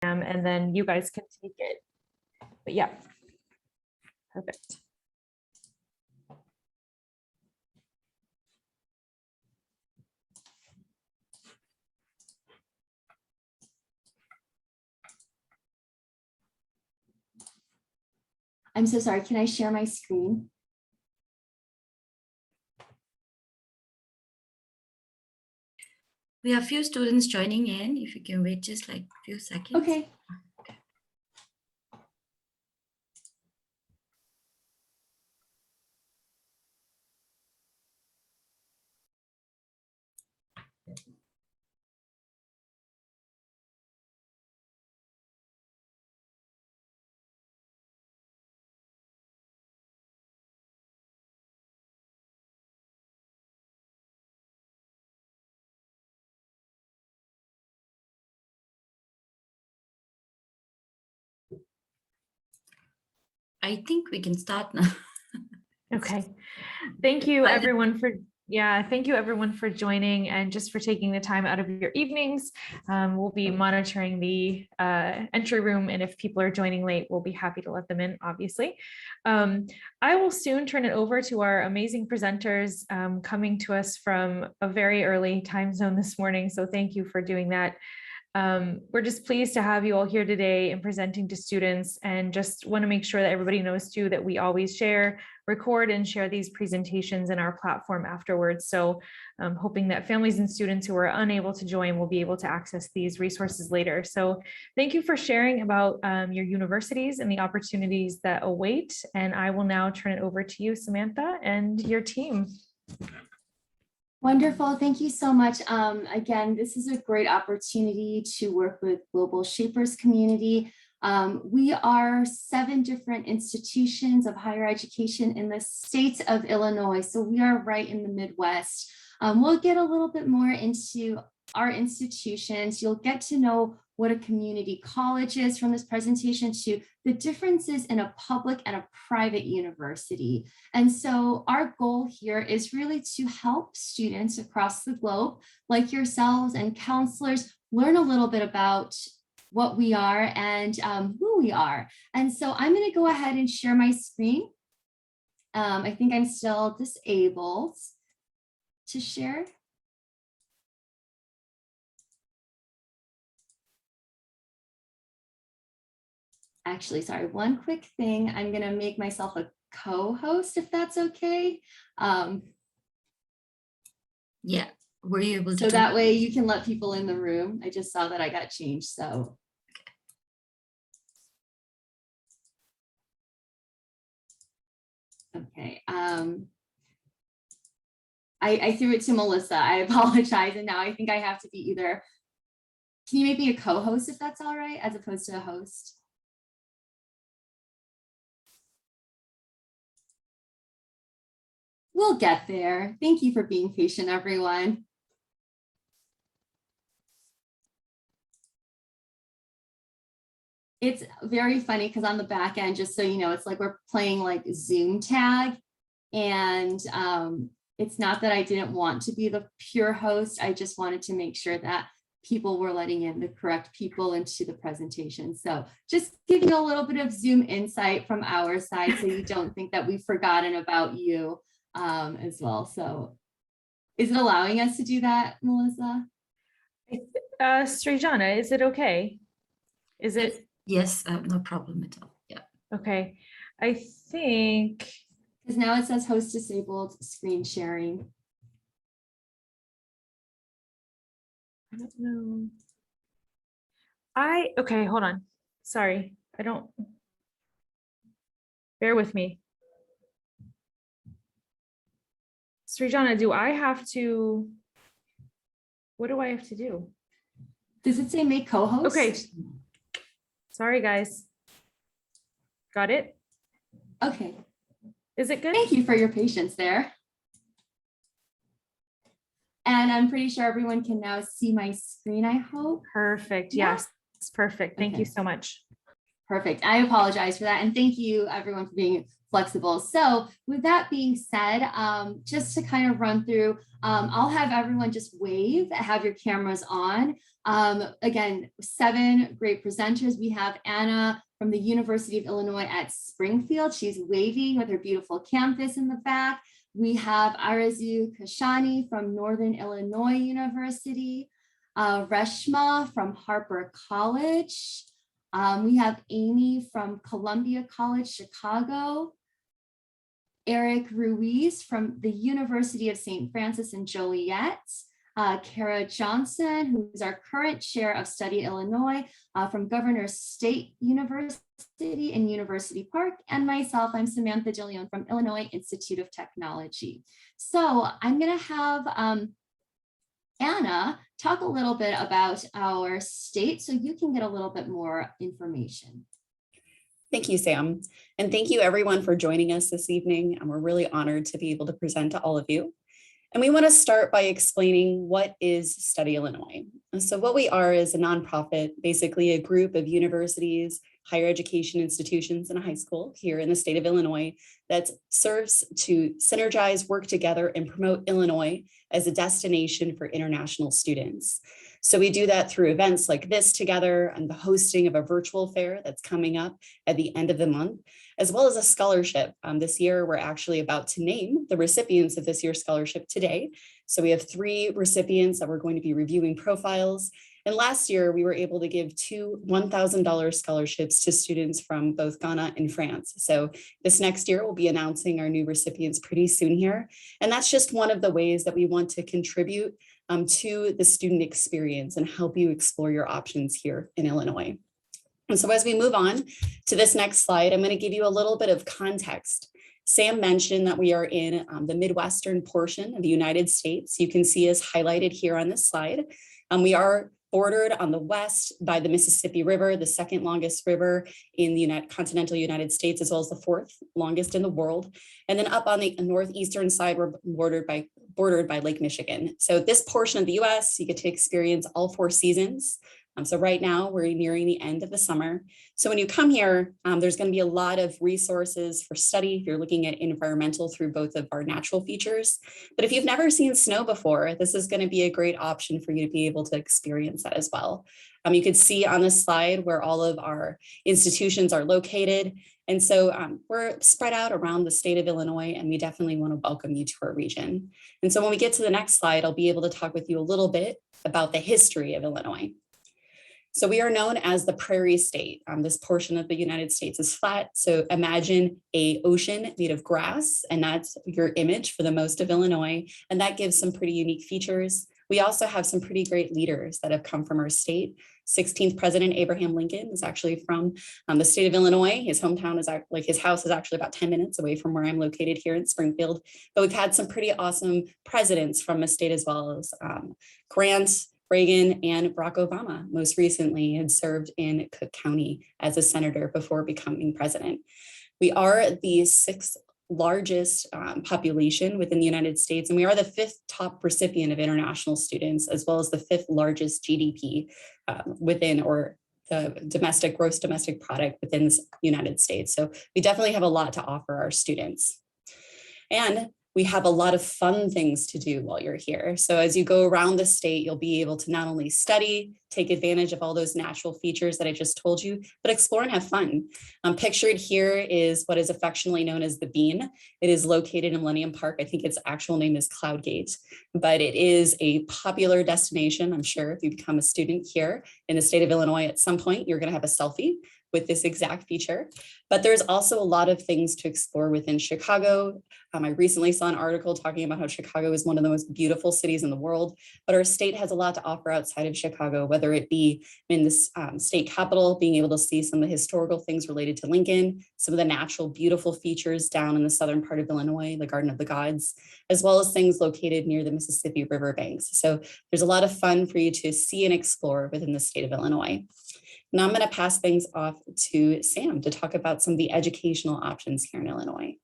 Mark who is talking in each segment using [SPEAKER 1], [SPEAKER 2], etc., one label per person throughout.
[SPEAKER 1] webcam, and then you guys can take it. But yeah, perfect.
[SPEAKER 2] I'm so sorry, can I share my screen?
[SPEAKER 3] We have few students joining in. If you can wait just like a few seconds.
[SPEAKER 2] Okay.
[SPEAKER 3] I think we can start now.
[SPEAKER 1] Okay. Thank you everyone for thank you everyone for joining and just for taking the time out of your evenings. We'll be monitoring the entry room, and if people are joining late, we'll be happy to let them in, obviously. I will soon turn it over to our amazing presenters coming to us from a very early time zone this morning. So thank you for doing that. We're just pleased to have you all here today and presenting to students, and just want to make sure that everybody knows too that we always share, record, and share these presentations in our platform afterwards. So I'm hoping that families and students who are unable to join will be able to access these resources later. So thank you for sharing about your universities and the opportunities that await. And I will now turn it over to you, Samantha, and your team.
[SPEAKER 2] Wonderful. Thank you so much. Again, this is a great opportunity to work with Global Shapers community. We are 7 different institutions of higher education in the state of Illinois. So we are right in the Midwest. We'll get a little bit more into our institutions. You'll get to know what a community college is from this presentation, to the differences in a public and a private university. And so our goal here is really to help students across the globe, like yourselves and counselors, learn a little bit about what we are and who we are. And so I'm going to go ahead and share my screen. I think I'm still disabled to share. Actually, sorry, one quick thing. I'm going to make myself a co-host if that's okay.
[SPEAKER 3] Yeah, were you able to?
[SPEAKER 2] So that way you can let people in the room. I just saw that I got changed, so. Okay. I threw it to Melissa. I apologize. And now I think I have to be either, can you make me a co-host if that's all right, as opposed to a host? We'll get there. Thank you for being patient, everyone. It's very funny because on the back end, just so you know, it's like we're playing like Zoom tag. And it's not that I didn't want to be the pure host. I just wanted to make sure that people were letting in the correct people into the presentation. So just giving you a little bit of Zoom insight from our side so you don't think that we've forgotten about you as well. So is it allowing us to do that, Melissa?
[SPEAKER 1] Srijana, is it okay? Is it?
[SPEAKER 3] Yes, no problem at all. Yeah.
[SPEAKER 1] Okay. I think.
[SPEAKER 2] Because now it says host disabled screen sharing.
[SPEAKER 1] I don't know. Okay, hold on. Sorry, I don't. Bear with me. Srijana, do I have to? What do I have to do?
[SPEAKER 2] Does it say make co-host?
[SPEAKER 1] Okay. Sorry, guys. Got it?
[SPEAKER 2] Okay.
[SPEAKER 1] Is it good?
[SPEAKER 2] Thank you for your patience there. And I'm pretty sure everyone can now see my screen, I hope.
[SPEAKER 1] Perfect.
[SPEAKER 2] Yeah.
[SPEAKER 1] Yes, it's perfect. Thank you so much.
[SPEAKER 2] Perfect. I apologize for that. And thank you everyone for being flexible. So with that being said, just to kind of run through, I'll have everyone just wave, have your cameras on. Again, 7 great presenters. We have Anna from the University of Illinois at Springfield. She's waving with her beautiful campus in the back. We have Arazu Kashani from Northern Illinois University, Reshma from Harper College. We have Amy from Columbia College, Chicago, Eric Ruiz from the University of St. Francis in Joliet, Kara Johnson, who's our current chair of study at Illinois from Governor State University in University Park, and myself, I'm Samantha DeLeon from Illinois Institute of Technology. So I'm going to have Anna talk a little bit about our state so you can get a little bit more information.
[SPEAKER 4] Thank you, Sam. And thank you everyone for joining us this evening. And we're really honored to be able to present to all of you. And we want to start by explaining what is Study Illinois. And so what we are is a nonprofit, basically a group of universities, higher education institutions, and a high school here in the state of Illinois that serves to synergize, work together, and promote Illinois as a destination for international students. So we do that through events like this together and the hosting of a virtual fair that's coming up at the end of the month, as well as a scholarship. This year, we're actually about to name the recipients of this year's scholarship today. So we have 3 recipients that we're going to be reviewing profiles. And last year, we were able to give 2 $1,000 scholarships to students from both Ghana and France. So this next year, we'll be announcing our new recipients pretty soon here. And that's just one of the ways that we want to contribute to the student experience and help you explore your options here in Illinois. And so as we move on to this next slide, I'm going to give you a little bit of context. Sam mentioned that we are in the Midwestern portion of the United States. You can see us highlighted here on this slide. We are bordered on the west by the Mississippi River, the 2nd longest river in the continental United States, as well as the 4th longest in the world. And then up on the northeastern side, we're bordered by Lake Michigan. So this portion of the US, you get to experience all 4 seasons. So right now we're nearing the end of the summer. So when you come here, there's going to be a lot of resources for study if you're looking at environmental through both of our natural features. But if you've never seen snow before, this is going to be a great option for you to be able to experience that as well. You can see on this slide where all of our institutions are located. And so we're spread out around the state of Illinois, and we definitely want to welcome you to our region. And so when we get to the next slide, I'll be able to talk with you a little bit about the history of Illinois. So we are known as the Prairie State. This portion of the United States is flat. So imagine an ocean made of grass, and that's your image for the most of Illinois. And that gives some pretty unique features. We also have some pretty great leaders that have come from our state. 16th President Abraham Lincoln is actually from the state of Illinois. His hometown is his house is actually about 10 minutes away from where I'm located here in Springfield. But we've had some pretty awesome presidents from the state as well as Grant, Reagan, and Barack Obama most recently had served in Cook County as a senator before becoming president. We are the 6th largest population within the United States, and we are the 5th top recipient of international students, as well as the 5th largest GDP within, or the gross domestic product within the United States. So we definitely have a lot to offer our students. And we have a lot of fun things to do while you're here. So as you go around the state, you'll be able to not only study, take advantage of all those natural features that I just told you, but explore and have fun. Pictured here is what is affectionately known as the Bean. It is located in Millennium Park. I think its actual name is Cloud Gate, but it is a popular destination. I'm sure if you become a student here in the state of Illinois at some point, you're going to have a selfie with this exact feature. But there's also a lot of things to explore within Chicago. I recently saw an article talking about how Chicago is one of the most beautiful cities in the world, but our state has a lot to offer outside of Chicago, whether it be in this state capital, being able to see some of the historical things related to Lincoln, some of the natural beautiful features down in the southern part of Illinois, the Garden of the Gods, as well as things located near the Mississippi River banks. So there's a lot of fun for you to see and explore within the state of Illinois. Now I'm going to pass things off to Sam to talk about some of the educational options here in Illinois.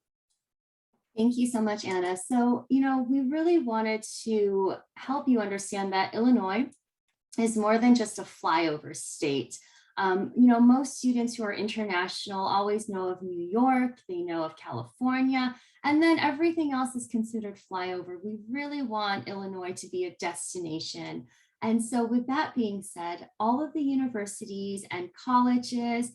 [SPEAKER 2] Thank you so much, Anna. So, we really wanted to help you understand that Illinois is more than just a flyover state. Most students who are international always know of New York, they know of California, and then everything else is considered flyover. We really want Illinois to be a destination And so with that being said, all of the universities and colleges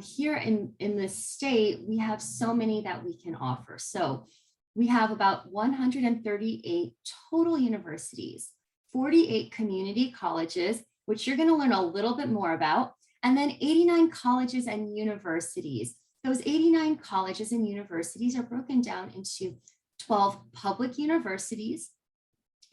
[SPEAKER 2] here in the state, we have so many that we can offer. So we have about 138 total universities, 48 community colleges, which you're going to learn a little bit more about, and then 89 colleges and universities. Those 89 colleges and universities are broken down into 12 public universities,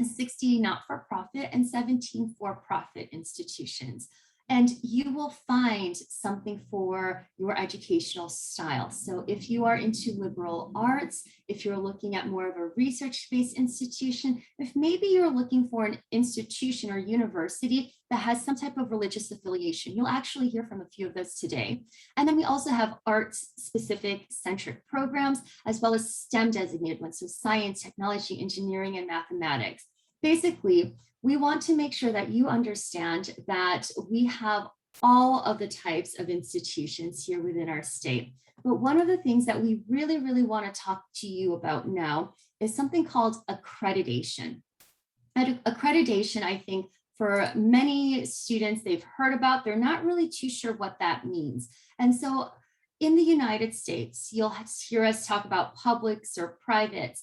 [SPEAKER 2] 60 not-for-profit, and 17 for-profit institutions. And you will find something for your educational style. So if you are into liberal arts, if you're looking at more of a research-based institution, if maybe you're looking for an institution or university that has some type of religious affiliation, you'll actually hear from a few of those today. And then we also have arts-specific centric programs, as well as STEM designated ones, so science, technology, engineering, and mathematics. Basically, we want to make sure that you understand that we have all of the types of institutions here within our state. But one of the things that we really, really want to talk to you about now is something called accreditation. And accreditation, I think, for many students they've heard about, they're not really too sure what that means. And so in the United States, you'll hear us talk about publics or privates.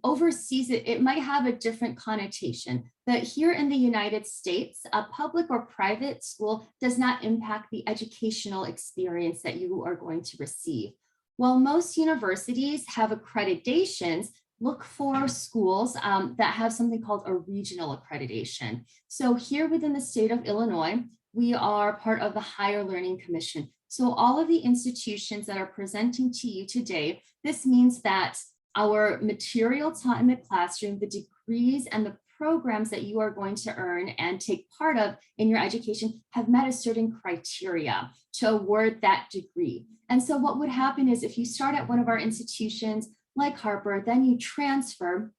[SPEAKER 2] Overseas, it might have a different connotation, but here in the United States, a public or private school does not impact the educational experience that you are going to receive. While most universities have accreditations, look for schools that have something called a regional accreditation. So here within the state of Illinois, we are part of the Higher Learning Commission. So all of the institutions that are presenting to you today, this means that our material taught in the classroom, the degrees and the programs that you are going to earn and take part of in your education have met a certain criteria to award that degree. And so what would happen is if you start at one of our institutions like Harper, then you transfer,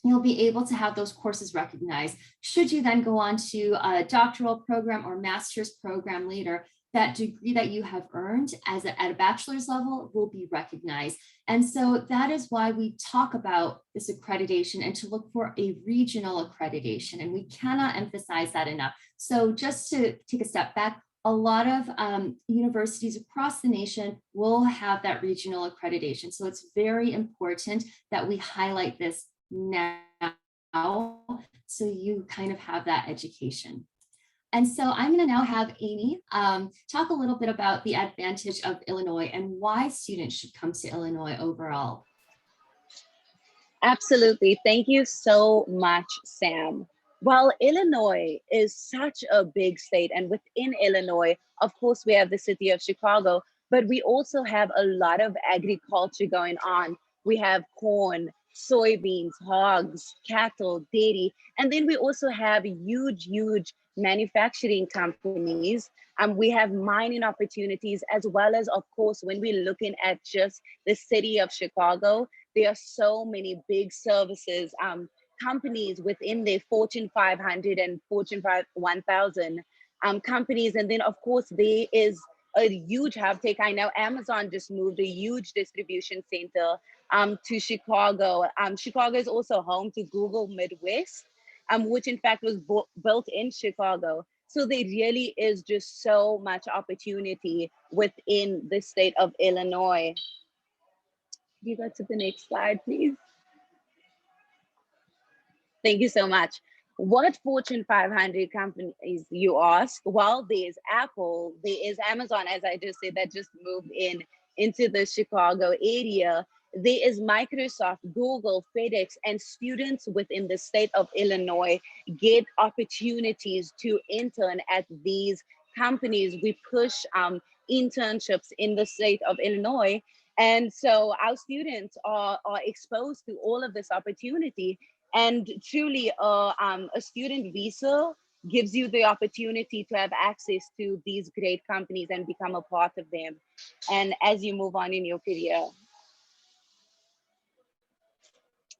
[SPEAKER 2] you'll be able to have those courses recognized. Should you then go on to a doctoral program or master's program later, that degree that you have earned at a bachelor's level will be recognized. And so that is why we talk about this accreditation and to look for a regional accreditation. And we cannot emphasize that enough. So just to take a step back, a lot of universities across the nation will have that regional accreditation. So it's very important that we highlight this now so you kind of have that education. And so I'm going to now have Amy talk a little bit about the advantage of Illinois and why students should come to Illinois overall.
[SPEAKER 5] Absolutely. Thank you so much, Sam. Well, Illinois is such a big state, and within Illinois, of course, we have the city of Chicago, but we also have a lot of agriculture going on. We have corn, soybeans, hogs, cattle, dairy, and then we also have huge manufacturing companies. We have mining opportunities, as well as, of course, when we're looking at just the city of Chicago, there are so many big services, companies within the Fortune 500 and Fortune 1000 companies. And then, of course, there is a huge hub take. I know Amazon just moved a huge distribution center to Chicago. Chicago is also home to Google Midwest, which in fact was built in Chicago. So there really is just so much opportunity within the state of Illinois. Can you go to the next slide, please? Thank you so much. What Fortune 500 companies, you ask? Well, there's Apple, there is Amazon, as I just said, that just moved into the Chicago area. There is Microsoft, Google, FedEx, and students within the state of Illinois get opportunities to intern at these companies. We push internships in the state of Illinois. And so our students are exposed to all of this opportunity. And truly, a student visa gives you the opportunity to have access to these great companies and become a part of them. And as you move on in your career.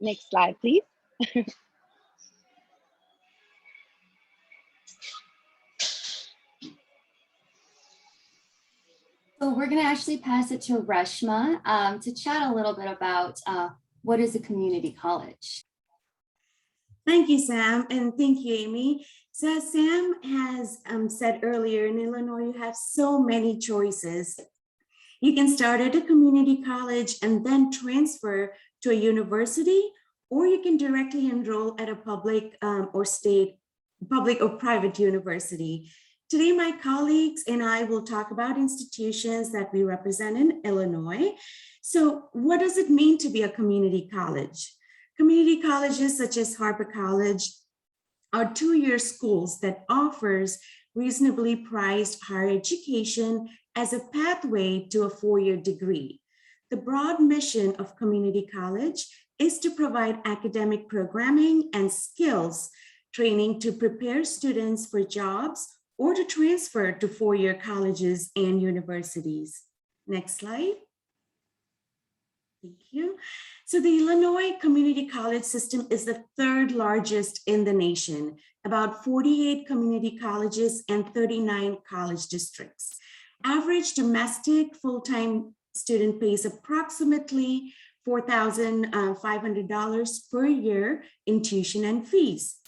[SPEAKER 5] Next slide, please.
[SPEAKER 2] So we're going to actually pass it to Reshma to chat a little bit about what is a community college.
[SPEAKER 6] Thank you, Sam, and thank you, Amy. So as Sam has said earlier, in Illinois, you have so many choices. You can start at a community college and then transfer to a university, or you can directly enroll at a public or private university. Today, my colleagues and I will talk about institutions that we represent in Illinois. So what does it mean to be a community college? Community colleges such as Harper College are two-year schools that offers reasonably priced higher education as a pathway to a four-year degree. The broad mission of community college is to provide academic programming and skills training to prepare students for jobs or to transfer to four-year colleges and universities. Next slide. Thank you. So the Illinois community college system is the third largest in the nation, about 48 community colleges and 39 college districts. Average domestic full-time student pays approximately $4,500 per year in tuition and fees.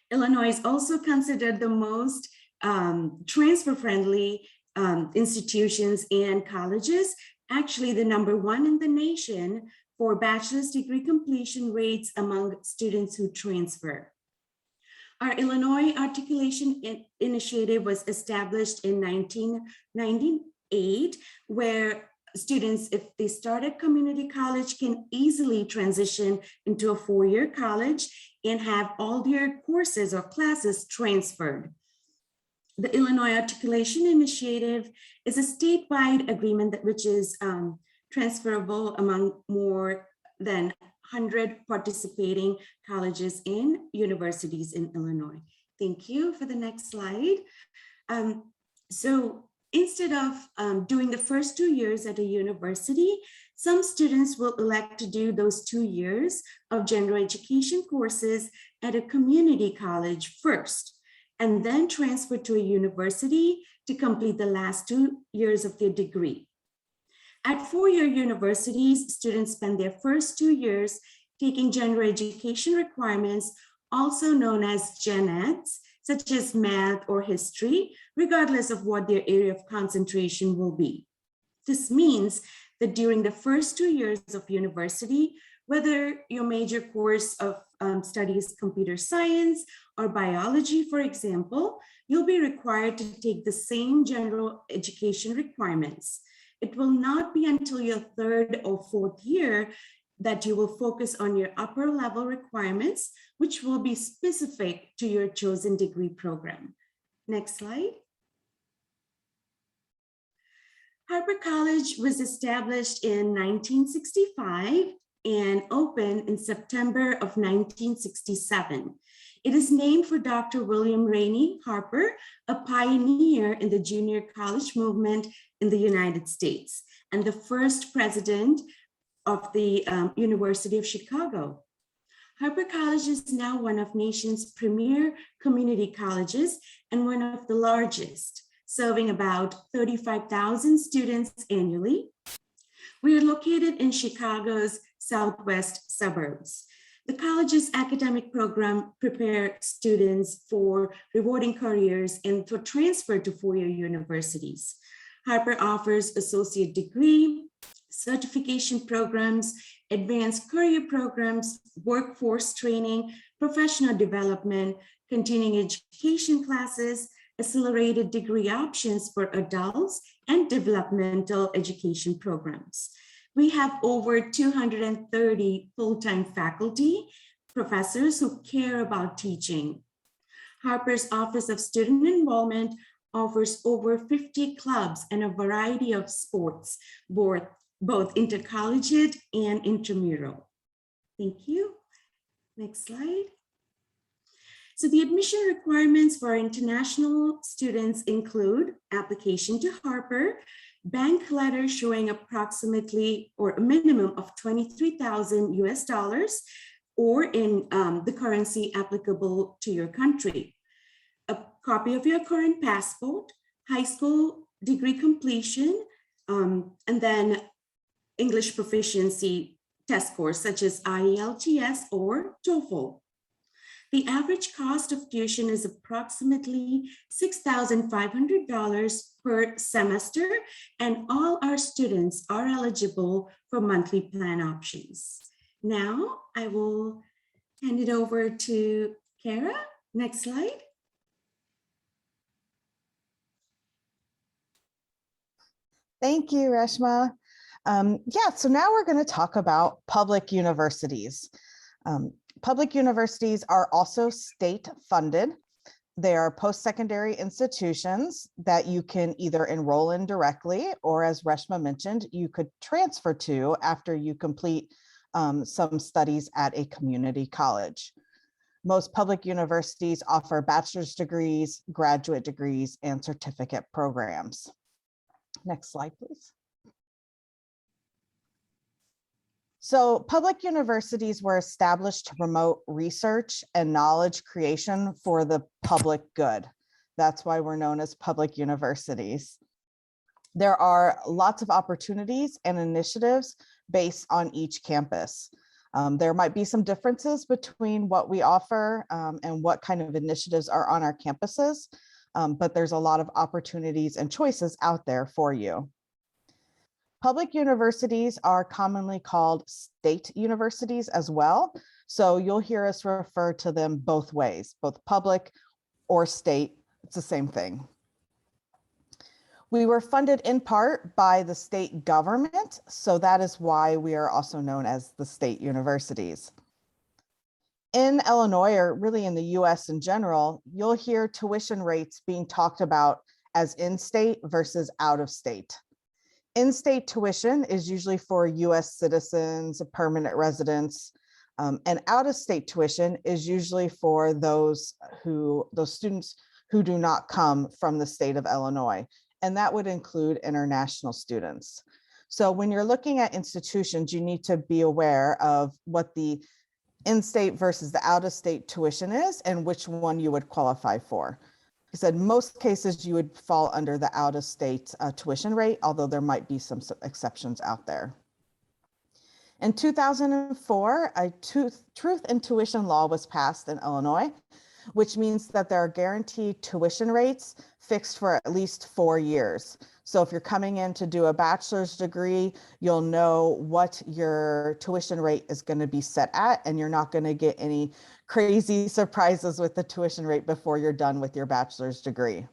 [SPEAKER 6] Illinois is also considered the most transfer-friendly institutions and colleges, actually the #1 in the nation for bachelor's degree completion rates among students who transfer. Our Illinois Articulation Initiative was established in 1998, where students, if they start at community college, can easily transition into a four-year college and have all their courses or classes transferred. The Illinois Articulation Initiative is a statewide agreement which is transferable among more than 100 participating colleges and universities in Illinois. Thank you. For the next slide. So instead of doing the first 2 years at a university, some students will elect to do those 2 years of general education courses at a community college first, and then transfer to a university to complete the last 2 years of their degree. At four-year universities, students spend their first 2 years taking general education requirements, also known as gen eds, such as math or history, regardless of what their area of concentration will be. This means that during the first 2 years of university, whether your major course of study is computer science or biology, for example, you'll be required to take the same general education requirements. It will not be until your third or fourth year that you will focus on your upper level requirements, which will be specific to your chosen degree program. Next slide. Harper College was established in 1965 and opened in September of 1967. It is named for Dr. William Rainey Harper, a pioneer in the junior college movement in the United States and the first president of the University of Chicago. Harper College is now one of nation's premier community colleges and one of the largest, serving about 35,000 students annually. We are located in Chicago's southwest suburbs. The college's academic program prepares students for rewarding careers and for transfer to four-year universities. Harper offers associate degree, certification programs, advanced career programs, workforce training, professional development, continuing education classes, accelerated degree options for adults, and developmental education programs. We have over 230 full-time faculty, professors who care about teaching. Harper's Office of Student Enrollment offers over 50 clubs and a variety of sports, both intercollegiate and intramural. Thank you. Next slide. So the admission requirements for international students include application to Harper, bank letter showing approximately or a minimum of 23,000 US dollars or in the currency applicable to your country, a copy of your current passport, high school degree completion, and then English proficiency test scores such as IELTS or TOEFL. The average cost of tuition is approximately $6,500 per semester, and all our students are eligible for monthly plan options. Now I will hand it over to Kara. Next slide.
[SPEAKER 7] Thank you, Reshma. Yeah, so now we're going to talk about public universities. Public universities are also state funded. They are post-secondary institutions that you can either enroll in directly, or as Reshma mentioned, you could transfer to after you complete some studies at a community college. Most public universities offer bachelor's degrees, graduate degrees, and certificate programs. Next slide, please. So public universities were established to promote research and knowledge creation for the public good. That's why we're known as public universities. There are lots of opportunities and initiatives based on each campus. There might be some differences between what we offer and what kind of initiatives are on our campuses, but there's a lot of opportunities and choices out there for you. Public universities are commonly called state universities as well. So you'll hear us refer to them both ways, both public or state, it's the same thing. We were funded in part by the state government, so that is why we are also known as the state universities. In Illinois, or really in the US in general, you'll hear tuition rates being talked about as in-state versus out-of-state. In-state tuition is usually for US citizens, permanent residents, and out-of-state tuition is usually for those students who do not come from the state of Illinois, and that would include international students. So when you're looking at institutions, you need to be aware of what the in-state versus the out-of-state tuition is and which one you would qualify for. He said most cases you would fall under the out-of-state tuition rate, although there might be some exceptions out there. In 2004, a truth in tuition law was passed in Illinois, which means that there are guaranteed tuition rates fixed for at least 4 years. So if you're coming in to do a bachelor's degree, you'll know what your tuition rate is going to be set at, and you're not going to get any crazy surprises with the tuition rate before you're done with your bachelor's degree.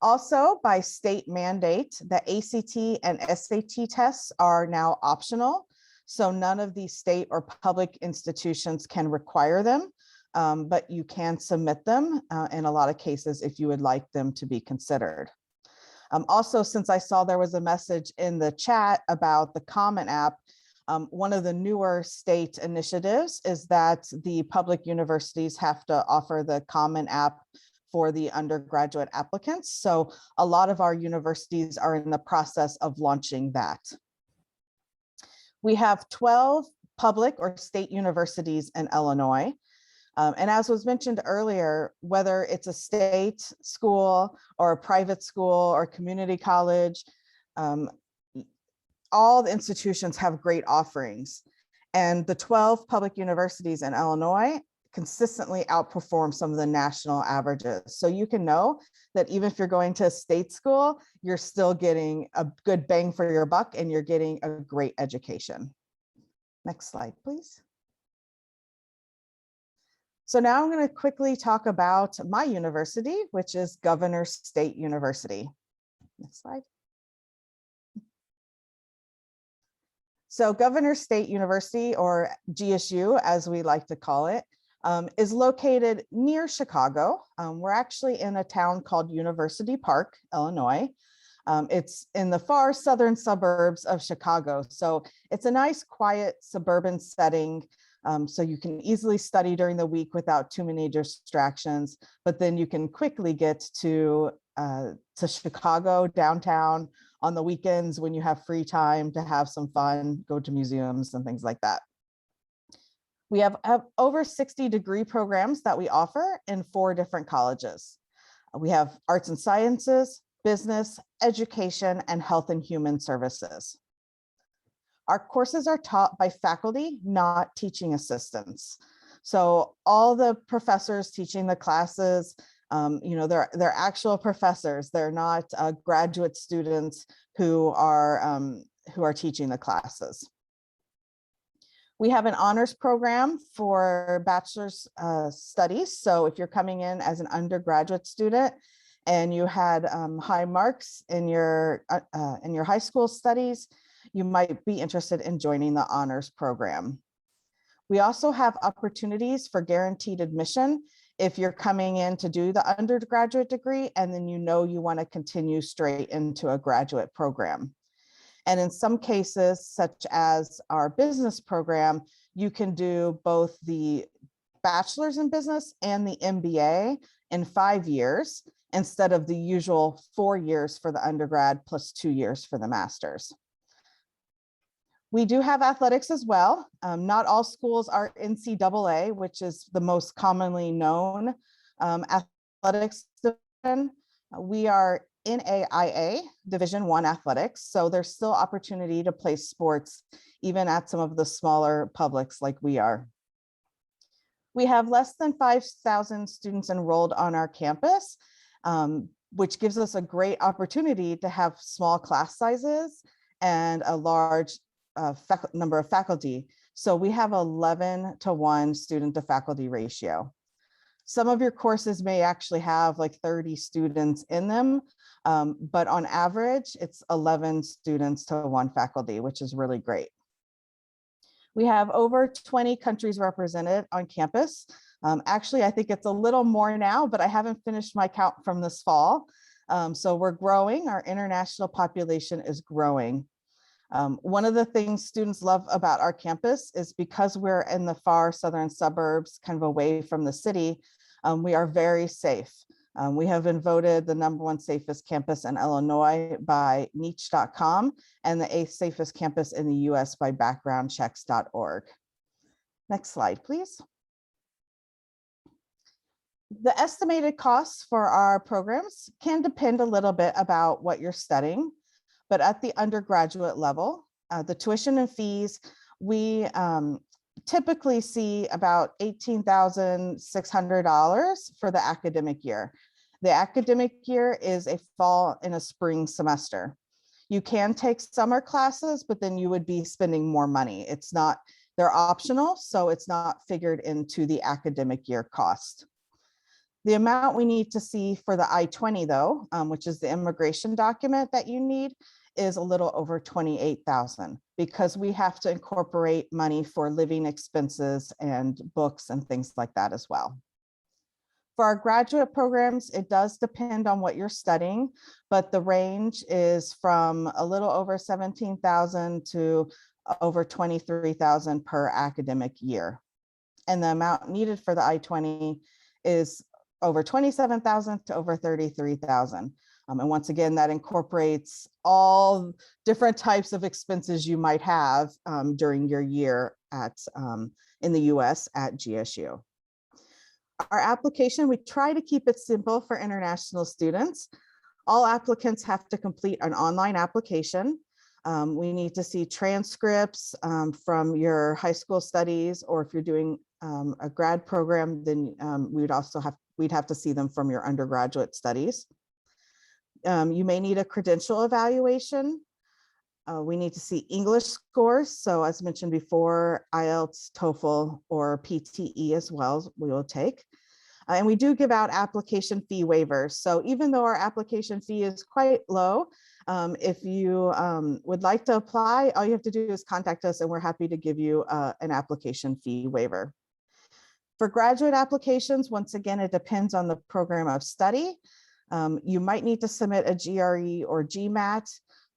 [SPEAKER 7] Also, by state mandate, the ACT and SAT tests are now optional. So none of these state or public institutions can require them, but you can submit them in a lot of cases if you would like them to be considered. Also, since I saw there was a message in the chat about the Common App, one of the newer state initiatives is that the public universities have to offer the Common App for the undergraduate applicants. So a lot of our universities are in the process of launching that. We have 12 public or state universities in Illinois. And as was mentioned earlier, whether it's a state school or a private school or community college, all the institutions have great offerings. And the 12 public universities in Illinois consistently outperform some of the national averages. So you can know that even if you're going to a state school, you're still getting a good bang for your buck and you're getting a great education. Next slide, please. So now I'm going to quickly talk about my university, which is Governor State University. Next slide. So Governor State University, or GSU, as we like to call it, is located near Chicago. We're actually in a town called University Park, Illinois. It's in the far southern suburbs of Chicago. So it's a nice, quiet suburban setting. So you can easily study during the week without too many distractions, but then you can quickly get to Chicago downtown on the weekends when you have free time to have some fun, go to museums and things like that. We have over 60 degree programs that we offer in 4 different colleges. We have arts and sciences, business, education, and health and human services. Our courses are taught by faculty, not teaching assistants. So all the professors teaching the classes, they're actual professors. They're not graduate students who are teaching the classes. We have an honors program for bachelor's studies. So if you're coming in as an undergraduate student and you had high marks in your high school studies, you might be interested in joining the honors program. We also have opportunities for guaranteed admission if you're coming in to do the undergraduate degree and then you want to continue straight into a graduate program. And in some cases, such as our business program, you can do both the bachelor's in business and the MBA in 5 years instead of the usual 4 years for the undergrad plus 2 years for the master's. We do have athletics as well. Not all schools are NCAA, which is the most commonly known athletics division. We are NAIA Division I athletics, so there's still opportunity to play sports even at some of the smaller publics like we are. We have less than 5,000 students enrolled on our campus, which gives us a great opportunity to have small class sizes and a large number of faculty. So we have 11-to-1 student to faculty ratio. Some of your courses may actually have like 30 students in them, but on average, it's 11 students to 1 faculty, which is really great. We have over 20 countries represented on campus. Actually, I think it's a little more now, but I haven't finished my count from this fall. So we're growing, our international population is growing. One of the things students love about our campus is because we're in the far southern suburbs, kind of away from the city, we are very safe. We have been voted the #1 safest campus in Illinois by niche.com and the 8th safest campus in the US by backgroundchecks.org. Next slide, please. The estimated costs for our programs can depend a little bit about what you're studying, but at the undergraduate level, the tuition and fees, we typically see about $18,600 for the academic year. The academic year is a fall and a spring semester. You can take summer classes, but then you would be spending more money. They're optional, so it's not figured into the academic year cost. The amount we need to see for the I-20 though, which is the immigration document that you need, is a little over $28,000 because we have to incorporate money for living expenses and books and things like that as well. For our graduate programs, it does depend on what you're studying, but the range is from a little over $17,000 to over $23,000 per academic year. And the amount needed for the I-20 is over $27,000 to over $33,000. And once again, that incorporates all different types of expenses you might have during your year in the US at GSU. Our application, we try to keep it simple for international students. All applicants have to complete an online application. We need to see transcripts from your high school studies, or if you're doing a grad program, then we'd have to see them from your undergraduate studies. You may need a credential evaluation. We need to see English scores. So as mentioned before, IELTS, TOEFL, or PTE as well, we will take. And we do give out application fee waivers. So even though our application fee is quite low, if you would like to apply, all you have to do is contact us and we're happy to give you an application fee waiver. For graduate applications, once again, it depends on the program of study. You might need to submit a GRE or GMAT,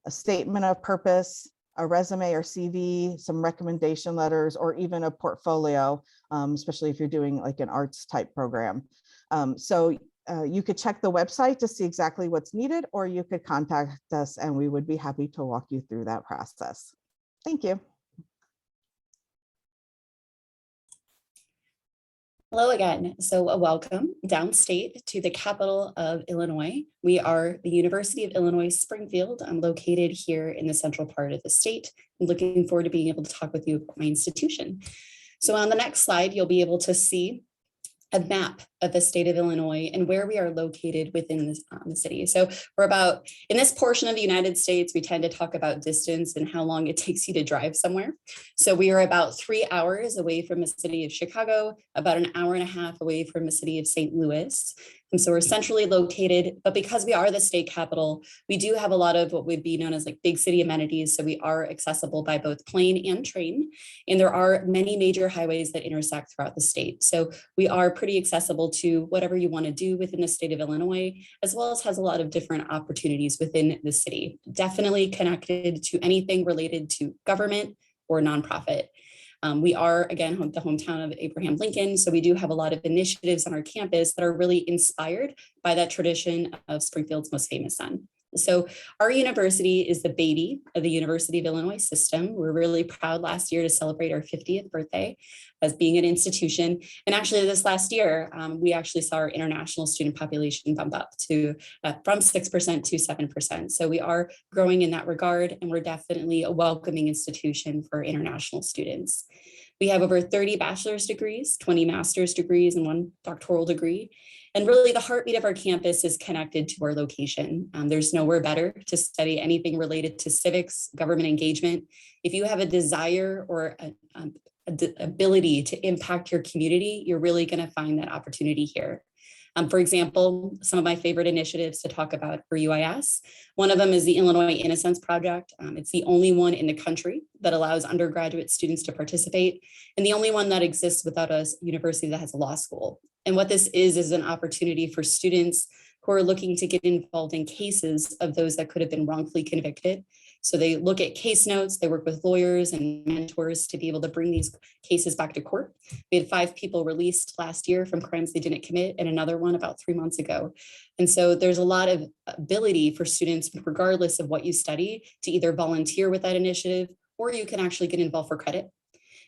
[SPEAKER 7] a statement of purpose, a resume or CV, some recommendation letters, or even a portfolio, especially if you're doing like an arts type program. So you could check the website to see exactly what's needed, or you could contact us and we would be happy to walk you through that process. Thank you.
[SPEAKER 4] Hello again. So welcome downstate to the capital of Illinois. We are the University of Illinois Springfield. I'm located here in the central part of the state. I'm looking forward to being able to talk with you about my institution. So on the next slide, you'll be able to see a map of the state of Illinois and where we are located within this, the city. So we're about, in this portion of the United States, we tend to talk about distance and how long it takes you to drive somewhere. So we are about 3 hours away from the city of Chicago, about an hour and a half away from the city of St. Louis. And so we're centrally located, but because we are the state capital, we do have a lot of what would be known as like big city amenities. So we are accessible by both plane and train. And there are many major highways that intersect throughout the state. So we are pretty accessible to whatever you want to do within the state of Illinois, as well as has a lot of different opportunities within the city. Definitely connected to anything related to government or nonprofit. We are, again, the hometown of Abraham Lincoln, so we do have a lot of initiatives on our campus that are really inspired by that tradition of Springfield's most famous son. So our university is the baby of the University of Illinois system. We're really proud last year to celebrate our 50th birthday as being an institution. And actually this last year, we actually saw our international student population bump up to from 6% to 7%. So we are growing in that regard, and we're definitely a welcoming institution for international students. We have over 30 bachelor's degrees, 20 master's degrees, and 1 doctoral degree. And really the heartbeat of our campus is connected to our location. There's nowhere better to study anything related to civics, government engagement. If you have a desire or an ability to impact your community, you're really going to find that opportunity here. For example, some of my favorite initiatives to talk about for UIS. One of them is the Illinois Innocence Project. It's the only one in the country that allows undergraduate students to participate, and the only one that exists without a university that has a law school. And what this is an opportunity for students who are looking to get involved in cases of those that could have been wrongfully convicted. So they look at case notes, they work with lawyers and mentors to be able to bring these cases back to court. We had 5 people released last year from crimes they didn't commit, and another one about 3 months ago. And so there's a lot of ability for students, regardless of what you study, to either volunteer with that initiative, or you can actually get involved for credit.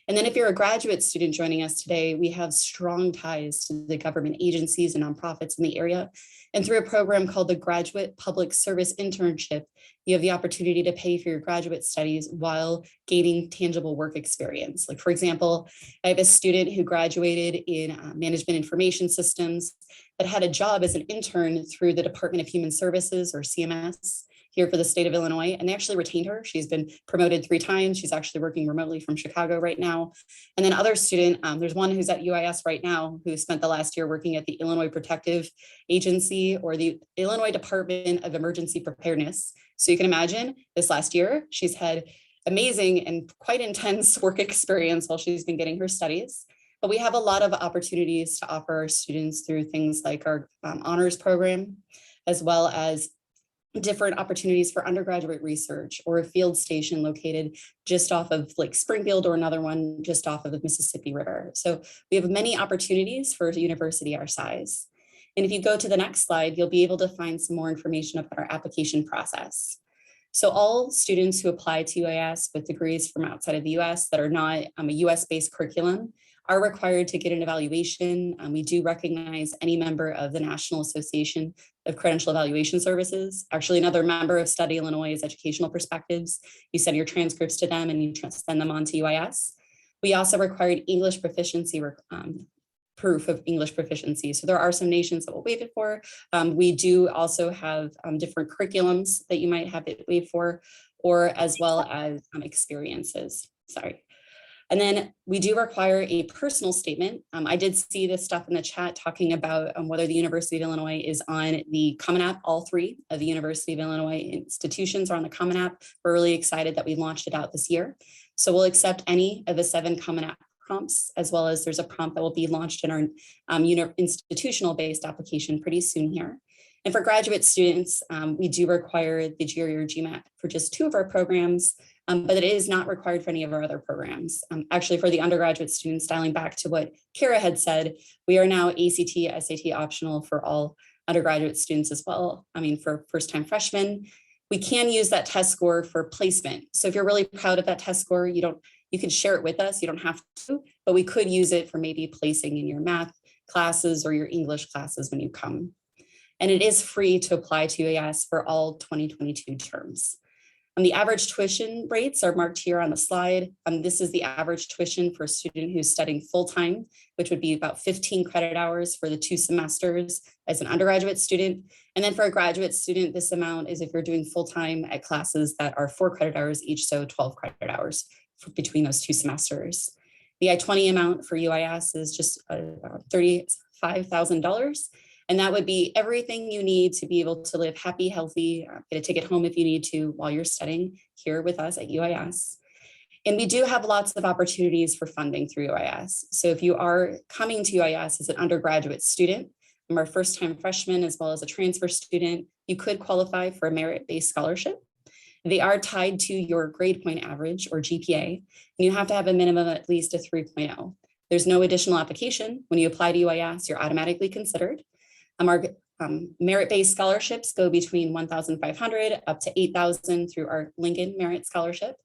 [SPEAKER 4] And then if you're a graduate student joining us today, we have strong ties to the government agencies and nonprofits in the area. And through a program called the Graduate Public Service Internship, you have the opportunity to pay for your graduate studies while gaining tangible work experience. Like, for example, I have a student who graduated in management information systems, but had a job as an intern through the Department of Human Services, or CMS, here for the state of Illinois, and they actually retained her. She's been promoted 3 times. She's actually working remotely from Chicago right now. And then other student, there's one who's at UIS right now who spent the last year working at the Illinois Protective Agency, or the Illinois Department of Emergency Preparedness. So you can imagine this last year, she's had amazing and quite intense work experience while she's been getting her studies. But we have a lot of opportunities to offer our students through things like our honors program, as well as different opportunities for undergraduate research, or a field station located just off of like Springfield, or another one just off of the Mississippi River. So we have many opportunities for a university our size. And if you go to the next slide, you'll be able to find some more information about our application process. So all students who apply to UIS with degrees from outside of the US that are not a US-based curriculum are required to get an evaluation. We do recognize any member of the National Association of Credential Evaluation Services. Actually, another member of Study Illinois' Educational Perspectives. You send your transcripts to them and you send them on to UIS. We also required English proficiency, proof of English proficiency. So there are some nations that will waive it for. We do also have different curriculums that you might have it waived for, or as well as experiences. Sorry. And then we do require a personal statement. I did see this stuff in the chat talking about whether the University of Illinois is on the Common App. All 3 of the University of Illinois institutions are on the Common App. We're really excited that we launched it out this year. So we'll accept any of the 7 Common App prompts, as well as there's a prompt that will be launched in our institutional-based application pretty soon here. And for graduate students, we do require the GRE or GMAT for just 2 of our programs, but it is not required for any of our other programs. Actually, for the undergraduate students, dialing back to what Kara had said, we are now ACT, SAT optional for all undergraduate students as well. I mean, for first-time freshmen, we can use that test score for placement. So if you're really proud of that test score, you can share it with us. You don't have to, but we could use it for maybe placing in your math classes or your English classes when you come. And it is free to apply to UIS for all 2022 terms. The average tuition rates are marked here on the slide. This is the average tuition for a student who's studying full-time, which would be about 15 credit hours for the 2 semesters as an undergraduate student. And then for a graduate student, this amount is if you're doing full-time at classes that are 4 credit hours each, so 12 credit hours between those 2 semesters. The I-20 amount for UIS is just $35,000. And that would be everything you need to be able to live happy, healthy, get a ticket home if you need to while you're studying here with us at UIS. And we do have lots of opportunities for funding through UIS. So if you are coming to UIS as an undergraduate student, or a first-time freshman, as well as a transfer student, you could qualify for a merit-based scholarship. They are tied to your grade point average or GPA, and you have to have a minimum of at least a 3.0. There's no additional application. When you apply to UIS, you're automatically considered. Our merit-based scholarships go between $1,500 up to $8,000 through our Lincoln Merit Scholarship.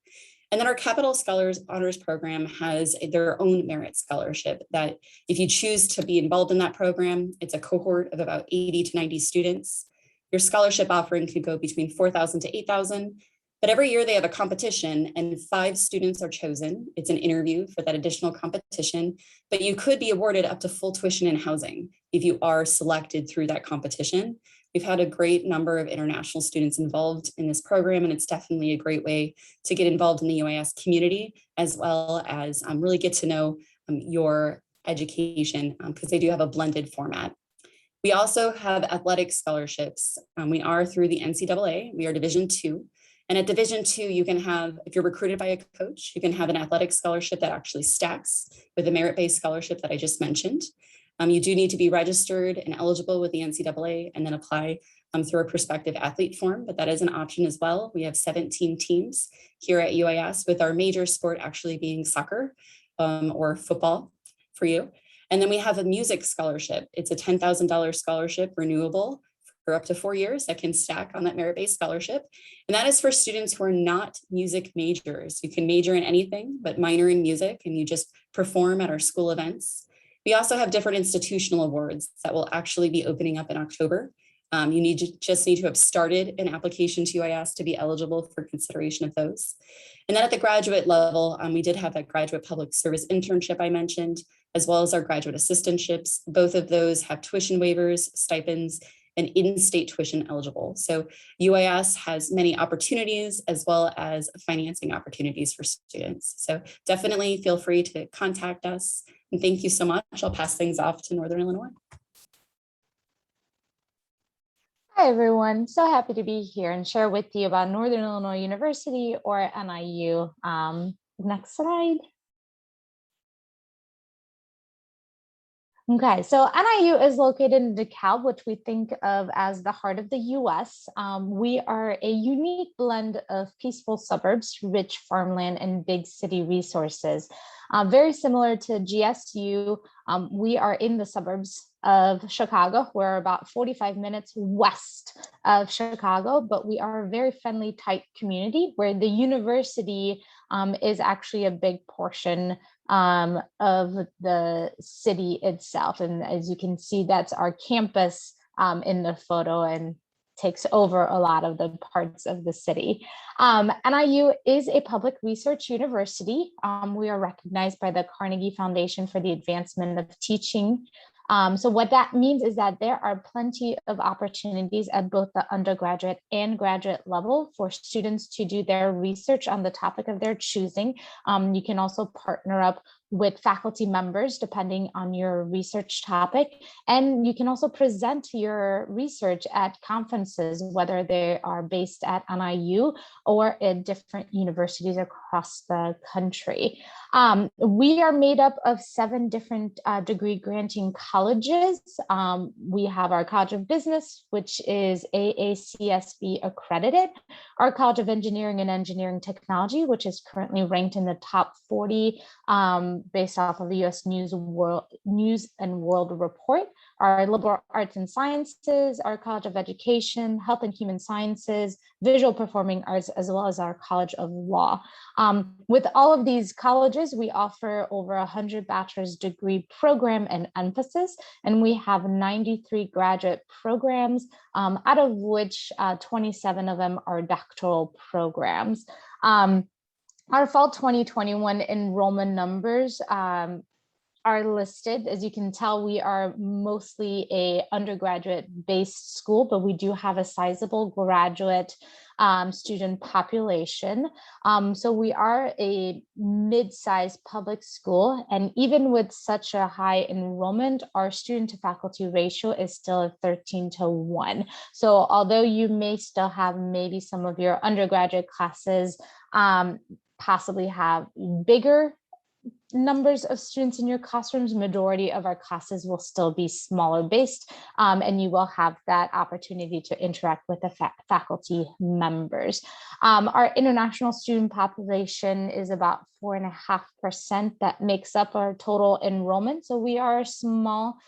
[SPEAKER 4] And then our Capital Scholars Honors Program has their own merit scholarship that if you choose to be involved in that program, it's a cohort of about 80 to 90 students. Your scholarship offering could go between $4,000 to $8,000. But every year they have a competition and 5 students are chosen. It's an interview for that additional competition, but you could be awarded up to full tuition and housing if you are selected through that competition. We've had a great number of international students involved in this program, and it's definitely a great way to get involved in the UIS community, as well as really get to know your education because they do have a blended format. We also have athletic scholarships. We are through the NCAA. We are Division II. And at Division II, you can have, if you're recruited by a coach, you can have an athletic scholarship that actually stacks with the merit-based scholarship that I just mentioned. You do need to be registered and eligible with the NCAA and then apply through a prospective athlete form, but that is an option as well. We have 17 teams here at UIS, with our major sport actually being soccer or football for you. And then we have a music scholarship. It's a $10,000 scholarship, renewable for up to 4 years, that can stack on that merit-based scholarship. And that is for students who are not music majors. You can major in anything, but minor in music, and you just perform at our school events. We also have different institutional awards that will actually be opening up in October. You just need to have started an application to UIS to be eligible for consideration of those. And then at the graduate level, we did have that graduate public service internship I mentioned, as well as our graduate assistantships. Both of those have tuition waivers, stipends, and in-state tuition eligible. So UIS has many opportunities as well as financing opportunities for students. So definitely feel free to contact us. And thank you so much. I'll pass things off to Northern Illinois.
[SPEAKER 1] Hi, everyone. So happy to be here and share with you about Northern Illinois University, or NIU. Next slide. Okay, so NIU is located in DeKalb, which we think of as the heart of the US. We are a unique blend of peaceful suburbs, rich farmland, and big city resources. Very similar to GSU, we are in the suburbs of Chicago. We're about 45 minutes west of Chicago, but we are a very friendly, tight community where the university is actually a big portion of the city itself. And as you can see, that's our campus in the photo and takes over a lot of the parts of the city. NIU is a public research university. We are recognized by the Carnegie Foundation for the Advancement of Teaching. So what that means is that there are plenty of opportunities at both the undergraduate and graduate level for students to do their research on the topic of their choosing. You can also partner up with faculty members depending on your research topic. And you can also present your research at conferences, whether they are based at NIU or at different universities across the country. We are made up of 7 different degree granting colleges. We have our College of Business, which is AACSB accredited, our College of Engineering and Engineering Technology, which is currently ranked in the top 40 based off of the U.S. News and World Report, our liberal arts and sciences, our College of Education, Health and Human Sciences, Visual Performing Arts, as well as our College of Law. With all of these colleges, we offer over 100 bachelor's degree program and emphasis, and we have 93 graduate programs, out of which 27 of them are doctoral programs. Our fall 2021 enrollment numbers are listed. As you can tell, we are mostly a undergraduate-based school, but we do have a sizable graduate student population. So we are a mid-sized public school, and even with such a high enrollment, our student to faculty ratio is still at 13:1. So although you may still have maybe some of your undergraduate classes possibly have bigger numbers of students in your classrooms, majority of our classes will still be smaller based, and you will have that opportunity to interact with the faculty members. Our international student population is about 4.5% that makes up our total enrollment. So we are a small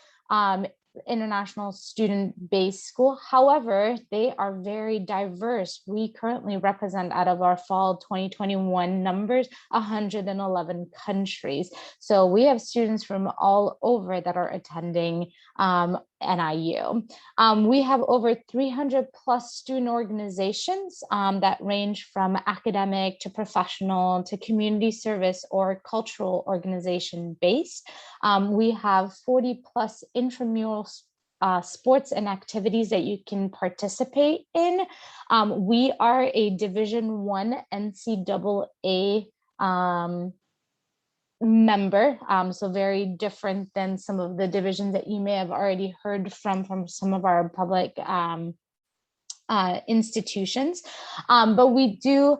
[SPEAKER 1] international student-based school. However, they are very diverse. We currently represent, out of our fall 2021 numbers, 111 countries. So we have students from all over that are attending NIU. We have over 300 plus student organizations that range from academic to professional to community service or cultural organization based. We have 40 plus intramural sports and activities that you can participate in. We are a Division I NCAA member, so very different than some of the divisions that you may have already heard from some of our public institutions, but we do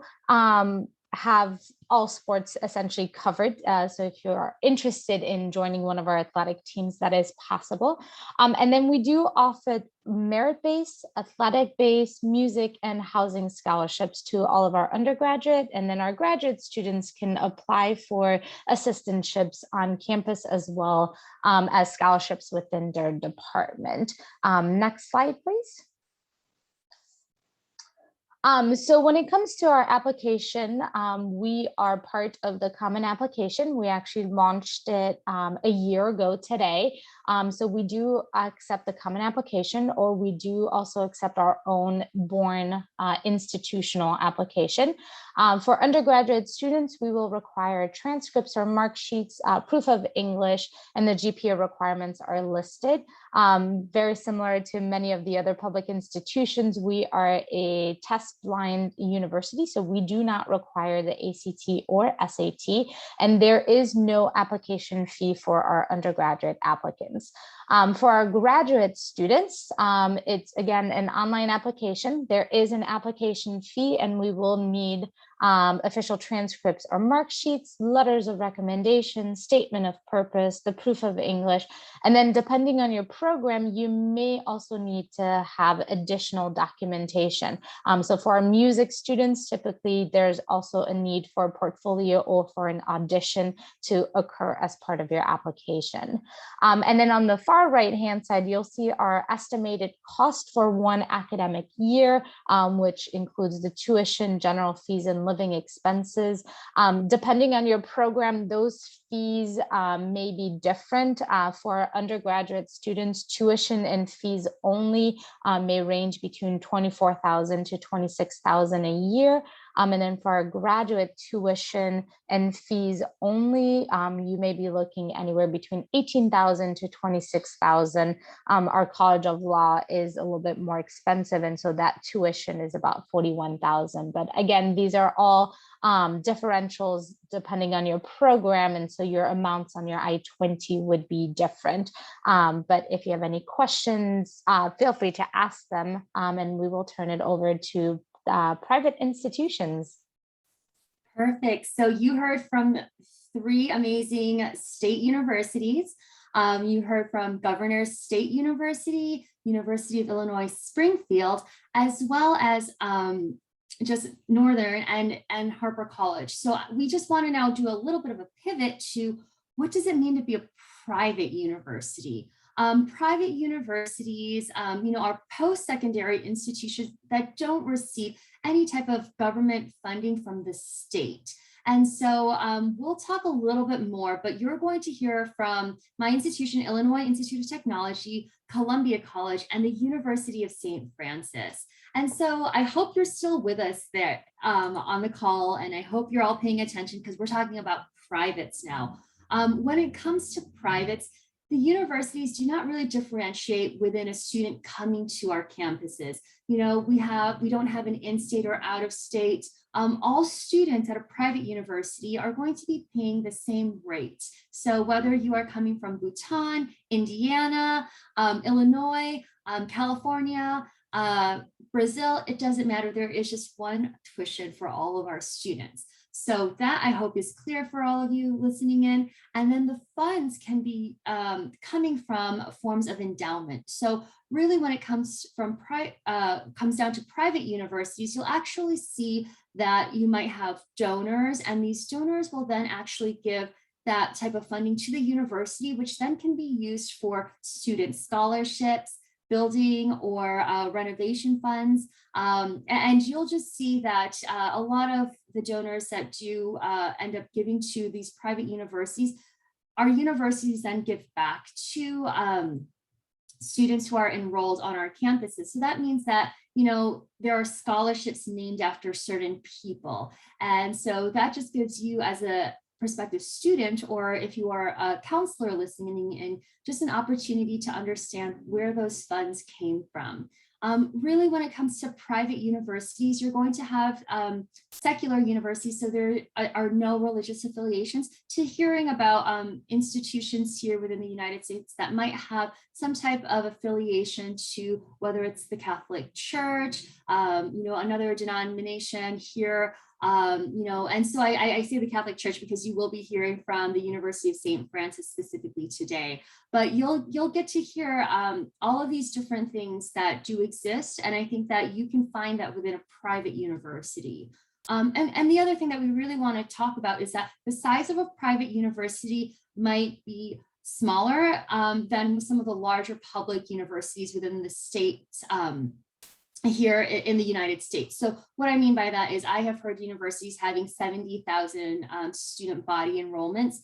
[SPEAKER 1] have all sports essentially covered. So if you're interested in joining one of our athletic teams, that is possible. And then we do offer merit-based, athletic-based, music, and housing scholarships to all of our undergraduate. And then our graduate students can apply for assistantships on campus as well as scholarships within their department. Next slide, please. So when it comes to our application, we are part of the Common Application. We actually launched it a year ago today. So we do accept the Common Application, or we do also accept our own Bourne institutional application. For undergraduate students, we will require transcripts or mark sheets, proof of English, and the GPA requirements are listed. Very similar to many of the other public institutions, we are a test-blind university, so we do not require the ACT or SAT, and there is no application fee for our undergraduate applicants. For our graduate students, it's again an online application. There is an application fee, and we will need official transcripts or mark sheets, letters of recommendation, statement of purpose, the proof of English, and then depending on your program, you may also need to have additional documentation. So for our music students, typically there's also a need for a portfolio or for an audition to occur as part of your application. And then on the far right-hand side, you'll see our estimated cost for one academic year, which includes the tuition, general fees, and living expenses. Depending on your program, those fees may be different. For undergraduate students, tuition and fees only may range between $24,000 to $26,000 a year. And then for our graduate tuition and fees only, you may be looking anywhere between $18,000 to $26,000. Our College of Law is a little bit more expensive, and so that tuition is about $41,000. But again, these are all differentials depending on your program, and so your amounts on your I-20 would be different. But if you have any questions, feel free to ask them, and we will turn it over to private institutions.
[SPEAKER 2] Perfect. So you heard from 3 amazing state universities. You heard from Governor's State University, University of Illinois Springfield, as well as just Northern and Harper College. So we just want to now do a little bit of a pivot to what does it mean to be a private university? Private universities, are post-secondary institutions that don't receive any type of government funding from the state. And so we'll talk a little bit more, but you're going to hear from my institution, Illinois Institute of Technology, Columbia College, and the University of St. Francis. And so I hope you're still with us there on the call, and I hope you're all paying attention because we're talking about privates now. When it comes to privates, the universities do not really differentiate within a student coming to our campuses. We don't have an in-state or out-of-state. All students at a private university are going to be paying the same rate. So whether you are coming from Bhutan, Indiana, Illinois, California, Brazil, it doesn't matter. There is just one tuition for all of our students. So that I hope is clear for all of you listening in. And then the funds can be coming from forms of endowment. So really when it comes down to private universities, you'll actually see that you might have donors, and these donors will then actually give that type of funding to the university, which then can be used for student scholarships, building or renovation funds. And you'll just see that a lot of the donors that do end up giving to these private universities, our universities then give back to students who are enrolled on our campuses. So that means that, there are scholarships named after certain people. And so that just gives you as a prospective student, or if you are a counselor listening in, just an opportunity to understand where those funds came from. Really, when it comes to private universities, you're going to have secular universities, so there are no religious affiliations, to hearing about institutions here within the United States that might have some type of affiliation to whether it's the Catholic Church, another denomination here. And so I say the Catholic Church because you will be hearing from the University of St. Francis specifically today, but you'll get to hear all of these different things that do exist. And I think that you can find that within a private university. And the other thing that we really want to talk about is that the size of a private university might be smaller than some of the larger public universities within the state here in the United States. So what I mean by that is I have heard universities having 70,000 student body enrollments.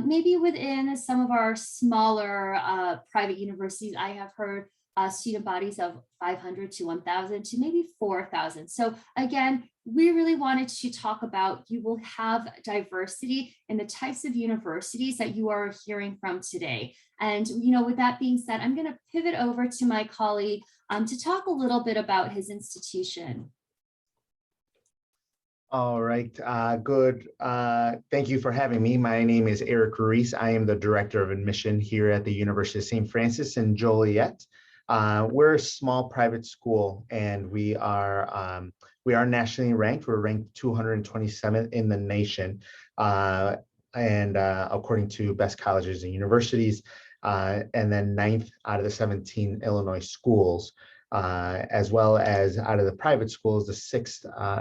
[SPEAKER 2] Maybe within some of our smaller private universities, I have heard student bodies of 500 to 1,000 to maybe 4,000. So again, we really wanted to talk about, you will have diversity in the types of universities that you are hearing from today. And with that being said, I'm going to pivot over to my colleague to talk a little bit about his institution.
[SPEAKER 8] All right, good. Thank you for having me. My name is Eric Ruiz. I am the Director of Admission here at the University of St. Francis in Joliet. We're a small private school, and we are nationally ranked. We're ranked 227th in the nation, and according to Best Colleges and Universities, and then 9th out of the 17 Illinois schools, as well as out of the private schools,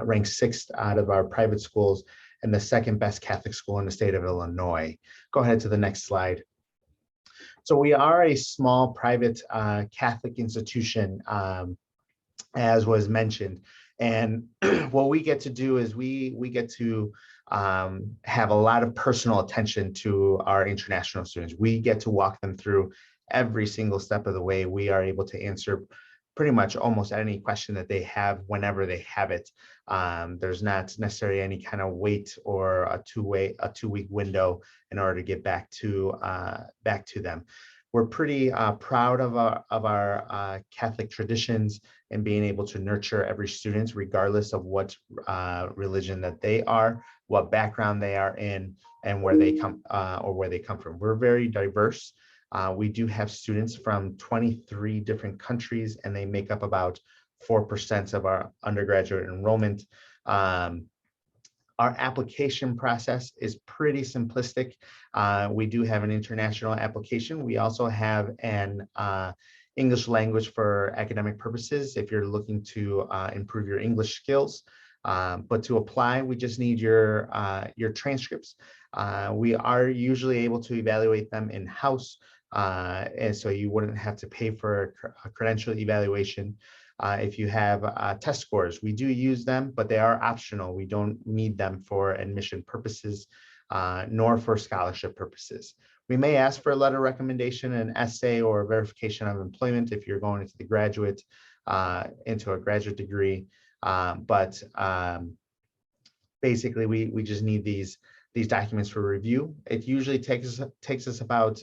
[SPEAKER 8] ranked 6th out of our private schools, and the 2nd best Catholic school in the state of Illinois. Go ahead to the next slide. So we are a small private Catholic institution, as was mentioned. And what we get to do is we get to have a lot of personal attention to our international students. We get to walk them through every single step of the way. We are able to answer pretty much almost any question that they have whenever they have it. There's not necessarily any kind of wait or a two-week window in order to get back to them. We're pretty proud of our Catholic traditions and being able to nurture every student, regardless of what religion that they are, what background they are in, and where they come from. We're very diverse. We do have students from 23 different countries, and they make up about 4% of our undergraduate enrollment. Our application process is pretty simplistic. We do have an international application. We also have an English language for academic purposes if you're looking to improve your English skills. But to apply, we just need your transcripts. We are usually able to evaluate them in-house, and so you wouldn't have to pay for a credential evaluation. If you have test scores, we do use them, but they are optional. We don't need them for admission purposes, nor for scholarship purposes. We may ask for a letter of recommendation, an essay, or verification of employment if you're going into into a graduate degree. But basically, we just need these documents for review. It usually takes us about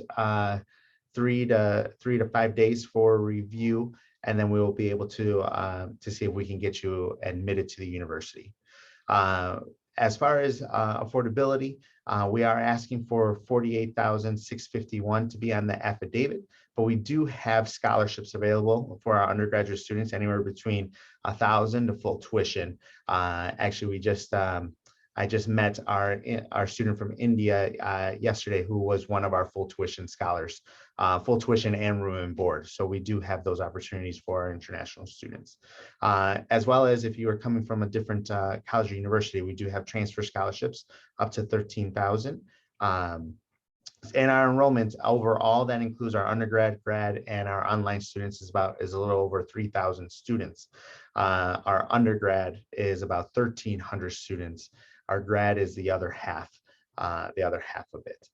[SPEAKER 8] 3 to 5 days for review, and then we will be able to see if we can get you admitted to the university. As far as affordability, we are asking for $48,651 to be on the affidavit, but we do have scholarships available for our undergraduate students, anywhere between $1,000 to full tuition. Actually, I just met our student from India yesterday, who was one of our full tuition scholars, full tuition and room and board. So we do have those opportunities for our international students. As well as if you are coming from a different college or university, we do have transfer scholarships up to $13,000. And our enrollment overall, that includes our undergrad, grad, and our online students, is a little over 3,000 students. Our undergrad is about 1,300 students. Our grad is the other half of it.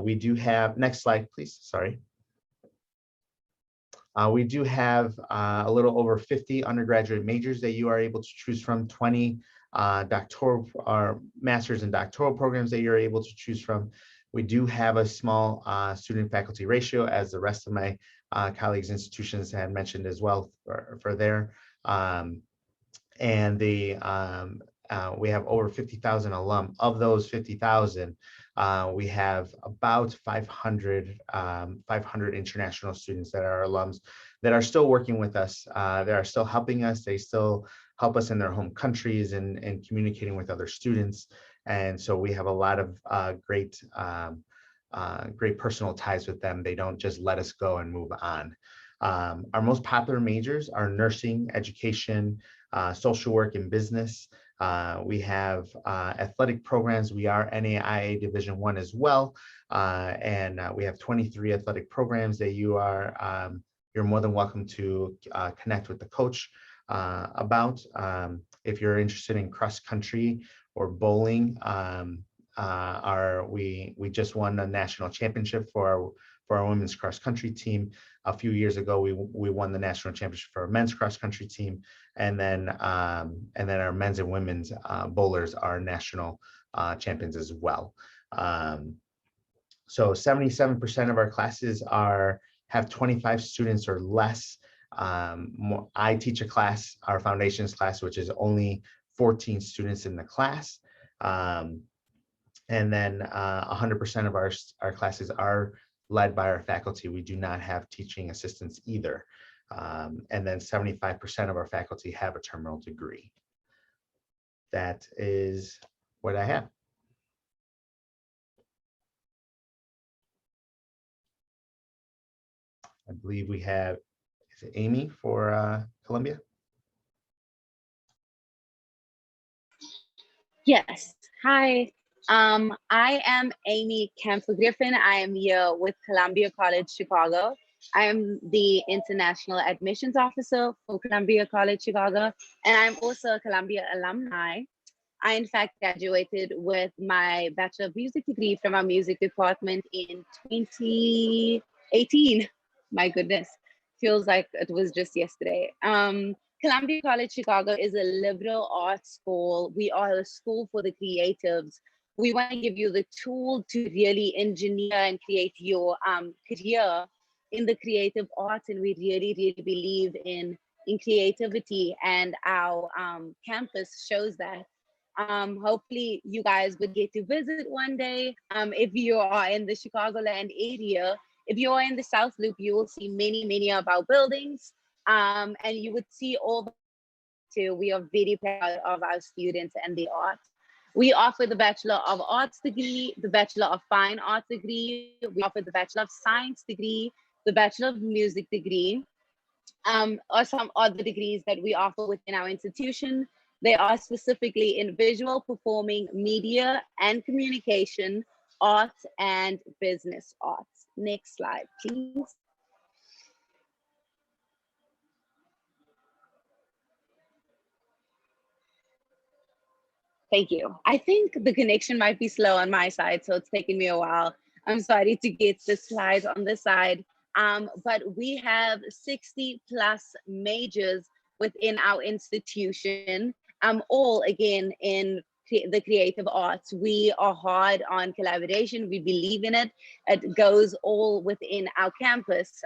[SPEAKER 8] We do have, next slide, please. Sorry. We do have a little over 50 undergraduate majors that you are able to choose from, 20 doctoral or master's and doctoral programs that you're able to choose from. We do have a small student faculty ratio, as the rest of my colleagues' institutions had mentioned as well for there. And we have over 50,000 alum. Of those 50,000, we have about 500 international students that are alums that are still working with us. They are still helping us. They still help us in their home countries and communicating with other students. And so we have a lot of great personal ties with them. They don't just let us go and move on. Our most popular majors are nursing, education, social work, and business. We have athletic programs. We are NAIA Division I as well. And we have 23 athletic programs that you're more than welcome to connect with the coach about. If you're interested in cross country or bowling, we just won a national championship for our women's cross country team. A few years ago, we won the national championship for our men's cross country team, and then our men's and women's bowlers are national champions as well. So 77% of our classes have 25 students or less. I teach a class, our foundations class, which is only 14 students in the class. And then 100% of our classes are led by our faculty. We do not have teaching assistants either. And then 75% of our faculty have a terminal degree. That is what I have. I believe we have, is it Amy for Columbia?
[SPEAKER 5] Yes. Hi. I am Amy Camphor-Griffin. I am here with Columbia College, Chicago. I am the International Admissions Officer for Columbia College, Chicago, and I'm also a Columbia alumni. I, in fact, graduated with my Bachelor of Music degree from our music department in 2018. My goodness, feels like it was just yesterday. Columbia College, Chicago is a liberal arts school. We are a school for the creatives. We want to give you the tool to really engineer and create your career in the creative arts. And we really, really believe in creativity, and our campus shows that. Hopefully you guys would get to visit one day. If you are in the Chicagoland area, if you are in the South Loop, you will see many, many of our buildings. And you would see all the too. We are very proud of our students and the arts. We offer the Bachelor of Arts degree, the Bachelor of Fine Arts degree. We offer the Bachelor of Science degree, the Bachelor of Music degree. or some other degrees that we offer within our institution. They are specifically in visual, performing, media and communication, arts, and business arts. Next slide, please. Thank you. I think the connection might be slow on my side, so it's taken me a while. I'm sorry to get the slides on this side. But we have 60 plus majors within our institution, all again in the creative arts. We are hard on collaboration. We believe in it. It goes all within our campus.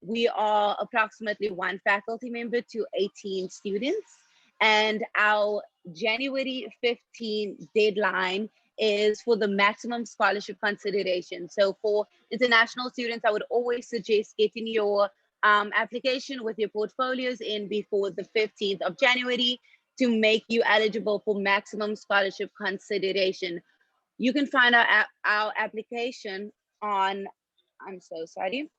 [SPEAKER 5] We are approximately 1 faculty member to 18 students. And our January 15 deadline is for the maximum scholarship consideration. So for international students, I would always suggest getting your application with your portfolios in before the 15th of January to make you eligible for maximum scholarship consideration. You can find our application on, I'm so sorry.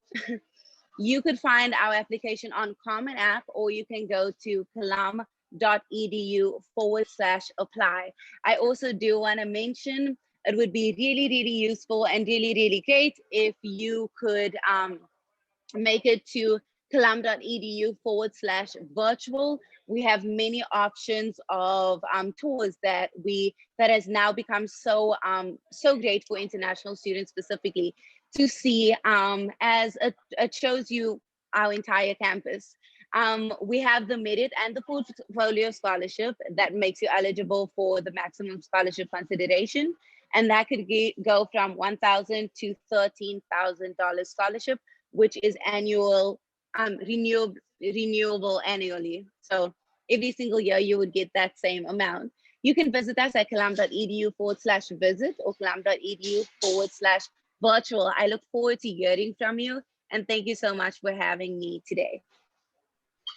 [SPEAKER 5] You could find our application on Common App, or you can go to kalam.edu/apply. I also do want to mention it would be really, really useful and really, really great if you could make it to kalam.edu/virtual. We have many options of tours that has now become so great for international students specifically to see, as it shows you our entire campus. We have the merit and the portfolio scholarship that makes you eligible for the maximum scholarship consideration. And that could go from $1,000 to $13,000 scholarship, which is annual, renewable annually. So every single year you would get that same amount. You can visit us at kalam.edu/visit or kalam.edu/virtual. I look forward to hearing from you, and thank you so much for having me today.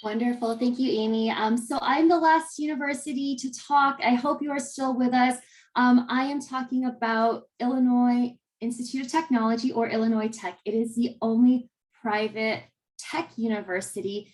[SPEAKER 2] Wonderful. Thank you, Amy. So I'm the last university to talk. I hope you are still with us. I am talking about Illinois Institute of Technology, or Illinois Tech. It is the only private tech university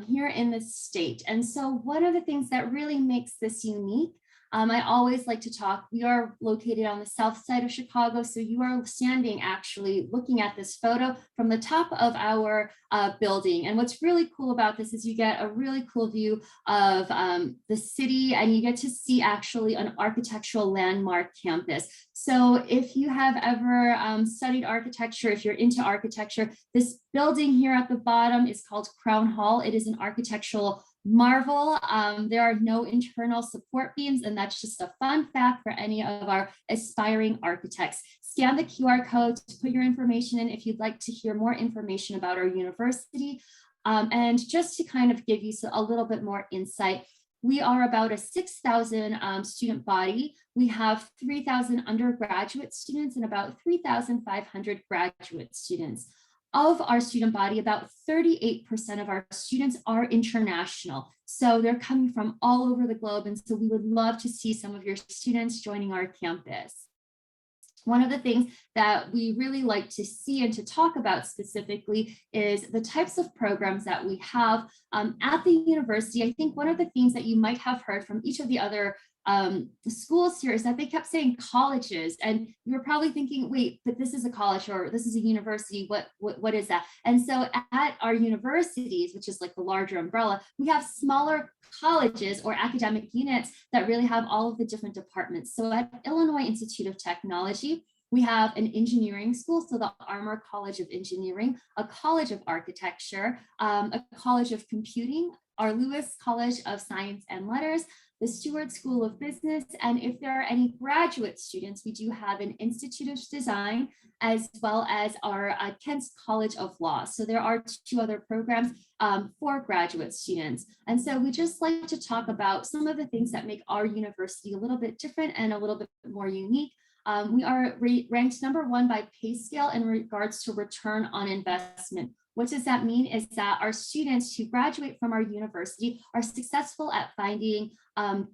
[SPEAKER 2] here in the state. And so one of the things that really makes this unique, I always like to talk, we are located on the south side of Chicago. So you are standing actually looking at this photo from the top of our building. And what's really cool about this is you get a really cool view of the city, and you get to see actually an architectural landmark campus. So if you have ever studied architecture, if you're into architecture, this building here at the bottom is called Crown Hall. It is an architectural marvel. There are no internal support beams, and that's just a fun fact for any of our aspiring architects. Scan the QR code to put your information in if you'd like to hear more information about our university. And just to kind of give you a little bit more insight, we are about a 6,000 student body. We have 3,000 undergraduate students and about 3,500 graduate students. Of our student body, about 38% of our students are international. So they're coming from all over the globe. And so we would love to see some of your students joining our campus. One of the things that we really like to see and to talk about specifically is the types of programs that we have at the university. I think one of the things that you might have heard from each of the other schools here is that they kept saying colleges, and you were probably thinking, wait, but this is a college or this is a university, what is that? And so at our universities, which is like the larger umbrella, we have smaller colleges or academic units that really have all of the different departments. So at Illinois Institute of Technology, we have an engineering school, so the Armour College of Engineering, a College of Architecture, a College of Computing, our Lewis College of Science and Letters, the Stewart School of Business, and if there are any graduate students, we do have an Institute of Design, as well as our Kent's College of Law. So there are 2 other programs for graduate students. And so we just like to talk about some of the things that make our university a little bit different and a little bit more unique. We are ranked #1 by PayScale in regards to return on investment. What does that mean is that our students who graduate from our university are successful at finding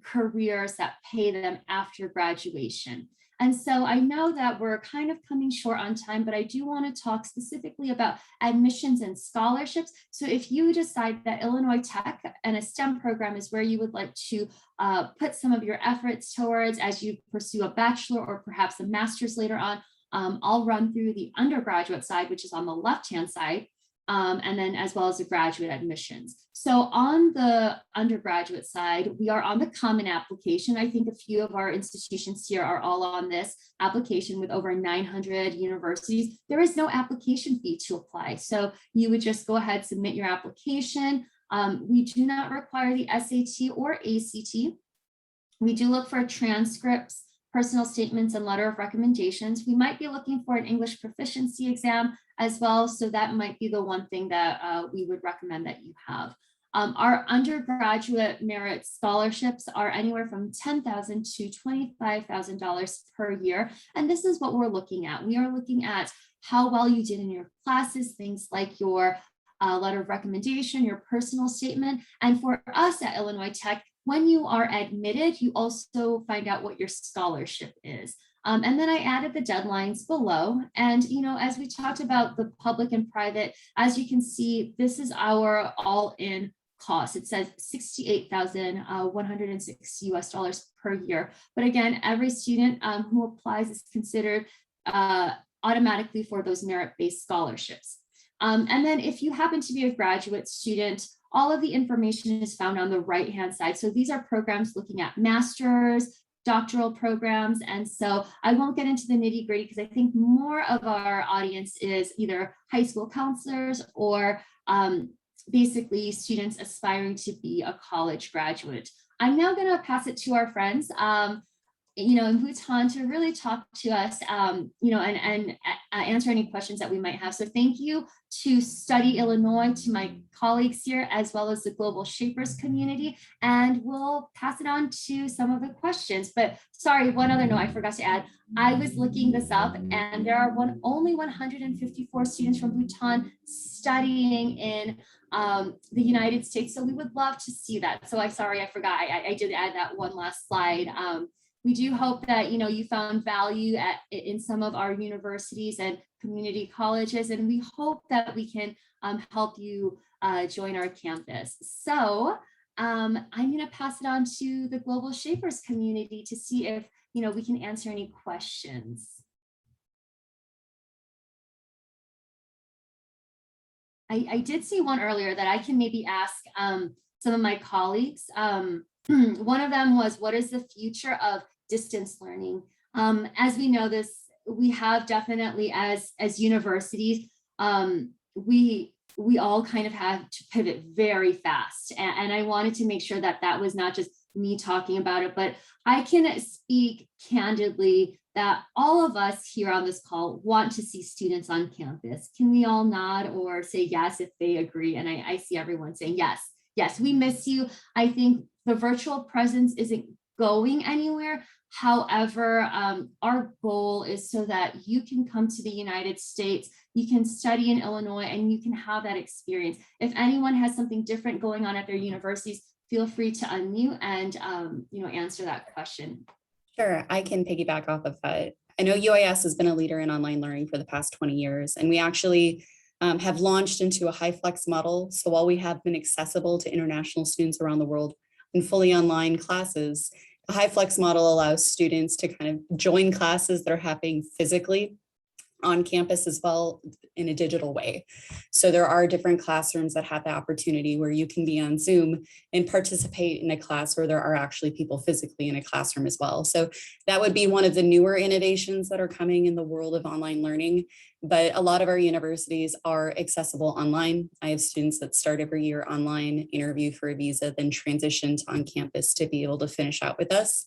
[SPEAKER 2] careers that pay them after graduation. And so I know that we're kind of coming short on time, but I do want to talk specifically about admissions and scholarships. So if you decide that Illinois Tech and a STEM program is where you would like to put some of your efforts towards as you pursue a bachelor or perhaps a master's later on, I'll run through the undergraduate side, which is on the left-hand side, and then as well as the graduate admissions. So on the undergraduate side, we are on the common application. I think a few of our institutions here are all on this application with over 900 universities. There is no application fee to apply. So you would just go ahead, submit your application. We do not require the SAT or ACT. We do look for transcripts, personal statements, and letter of recommendations. We might be looking for an English proficiency exam as well. So that might be the one thing that we would recommend that you have. Our undergraduate merit scholarships are anywhere from $10,000 to $25,000 per year. And this is what we're looking at. We are looking at how well you did in your classes, things like your letter of recommendation, your personal statement. And for us at Illinois Tech, when you are admitted, you also find out what your scholarship is. And then I added the deadlines below. And, as we talked about the public and private, as you can see, this is our all-in cost. It says $68,106 US per year. But again, every student who applies is considered automatically for those merit-based scholarships. And then if you happen to be a graduate student, all of the information is found on the right-hand side. So these are programs looking at master's, doctoral programs. And so I won't get into the nitty-gritty because I think more of our audience is either high school counselors or basically students aspiring to be a college graduate. I'm now going to pass it to our friends, in Bhutan to really talk to us, and answer any questions that we might have. So thank you to Study Illinois, to my colleagues here, as well as the Global Shapers community, and we'll pass it on to some of the questions. But sorry, one other note I forgot to add. I was looking this up, and there are only 154 students from Bhutan studying in the United States. So we would love to see that. So I forgot. I did add that one last slide. We do hope that you found value in some of our universities and community colleges, and we hope that we can help you join our campus. So I'm going to pass it on to the Global Shapers community to see if we can answer any questions. I did see one earlier that I can maybe ask some of my colleagues. One of them was, what is the future of distance learning? As we know this, we have definitely as universities, we all kind of have to pivot very fast. And I wanted to make sure that that was not just me talking about it, but I can speak candidly that all of us here on this call want to see students on campus. Can we all nod or say yes if they agree? And I see everyone saying yes. Yes, we miss you. I think the virtual presence isn't going anywhere. However, our goal is so that you can come to the United States, you can study in Illinois, and you can have that experience. If anyone has something different going on at their universities, feel free to unmute and answer that question.
[SPEAKER 4] Sure, I can piggyback off of that. I know UIS has been a leader in online learning for the past 20 years, and we actually have launched into a high flex model. So while we have been accessible to international students around the world in fully online classes, the high flex model allows students to kind of join classes that are happening physically on campus as well in a digital way. So there are different classrooms that have the opportunity where you can be on Zoom and participate in a class where there are actually people physically in a classroom as well. So that would be one of the newer innovations that are coming in the world of online learning. But a lot of our universities are accessible online. I have students that start every year online, interview for a visa, then transition to on campus to be able to finish out with us.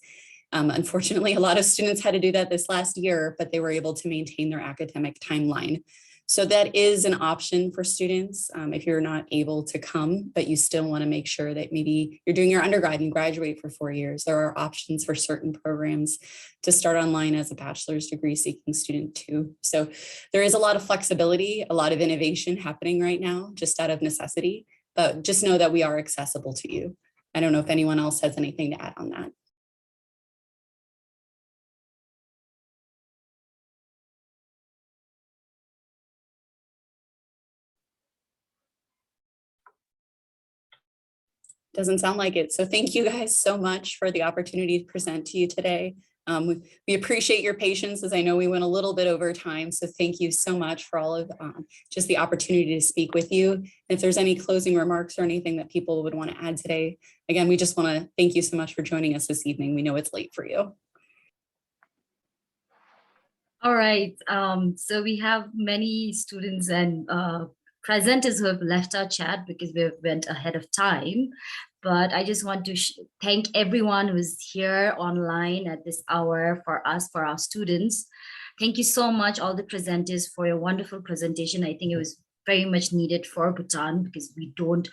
[SPEAKER 4] Unfortunately, a lot of students had to do that this last year, but they were able to maintain their academic timeline. So that is an option for students if you're not able to come, but you still want to make sure that maybe you're doing your undergrad and graduate for 4 years. There are options for certain programs to start online as a bachelor's degree seeking student too. So there is a lot of flexibility, a lot of innovation happening right now, just out of necessity, but just know that we are accessible to you. I don't know if anyone else has anything to add on that. Doesn't sound like it. So thank you guys so much for the opportunity to present to you today. We appreciate your patience, as I know we went a little bit over time. So thank you so much for all of just the opportunity to speak with you. And if there's any closing remarks or anything that people would want to add today, again, we just want to thank you so much for joining us this evening. We know it's late for you.
[SPEAKER 3] All right. So we have many students and presenters who have left our chat because we went ahead of time. But I just want to thank everyone who's here online at this hour for us, for our students. Thank you so much, all the presenters, for your wonderful presentation. I think it was very much needed for Bhutan because we don't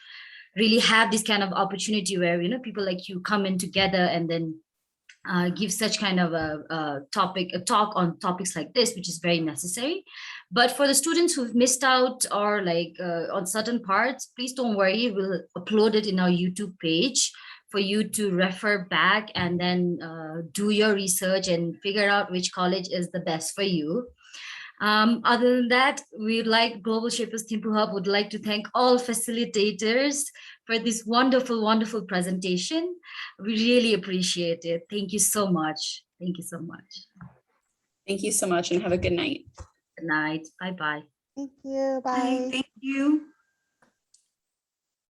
[SPEAKER 3] really have this kind of opportunity where, you know, people like you come in together and then give such kind of a talk on topics like this, which is very necessary. But for the students who've missed out or like on certain parts, please don't worry, we'll upload it in our YouTube page for you to refer back and then do your research and figure out which college is the best for you. Other than that, we'd like Global Shapers Thimphu Hub would like to thank all facilitators for this wonderful, wonderful presentation. We really appreciate it. Thank you so much. Thank you so much.
[SPEAKER 4] Thank you so much and have a good night.
[SPEAKER 3] Good night. Bye-bye.
[SPEAKER 7] Thank you.
[SPEAKER 6] Bye.
[SPEAKER 7] Bye.
[SPEAKER 6] Thank you.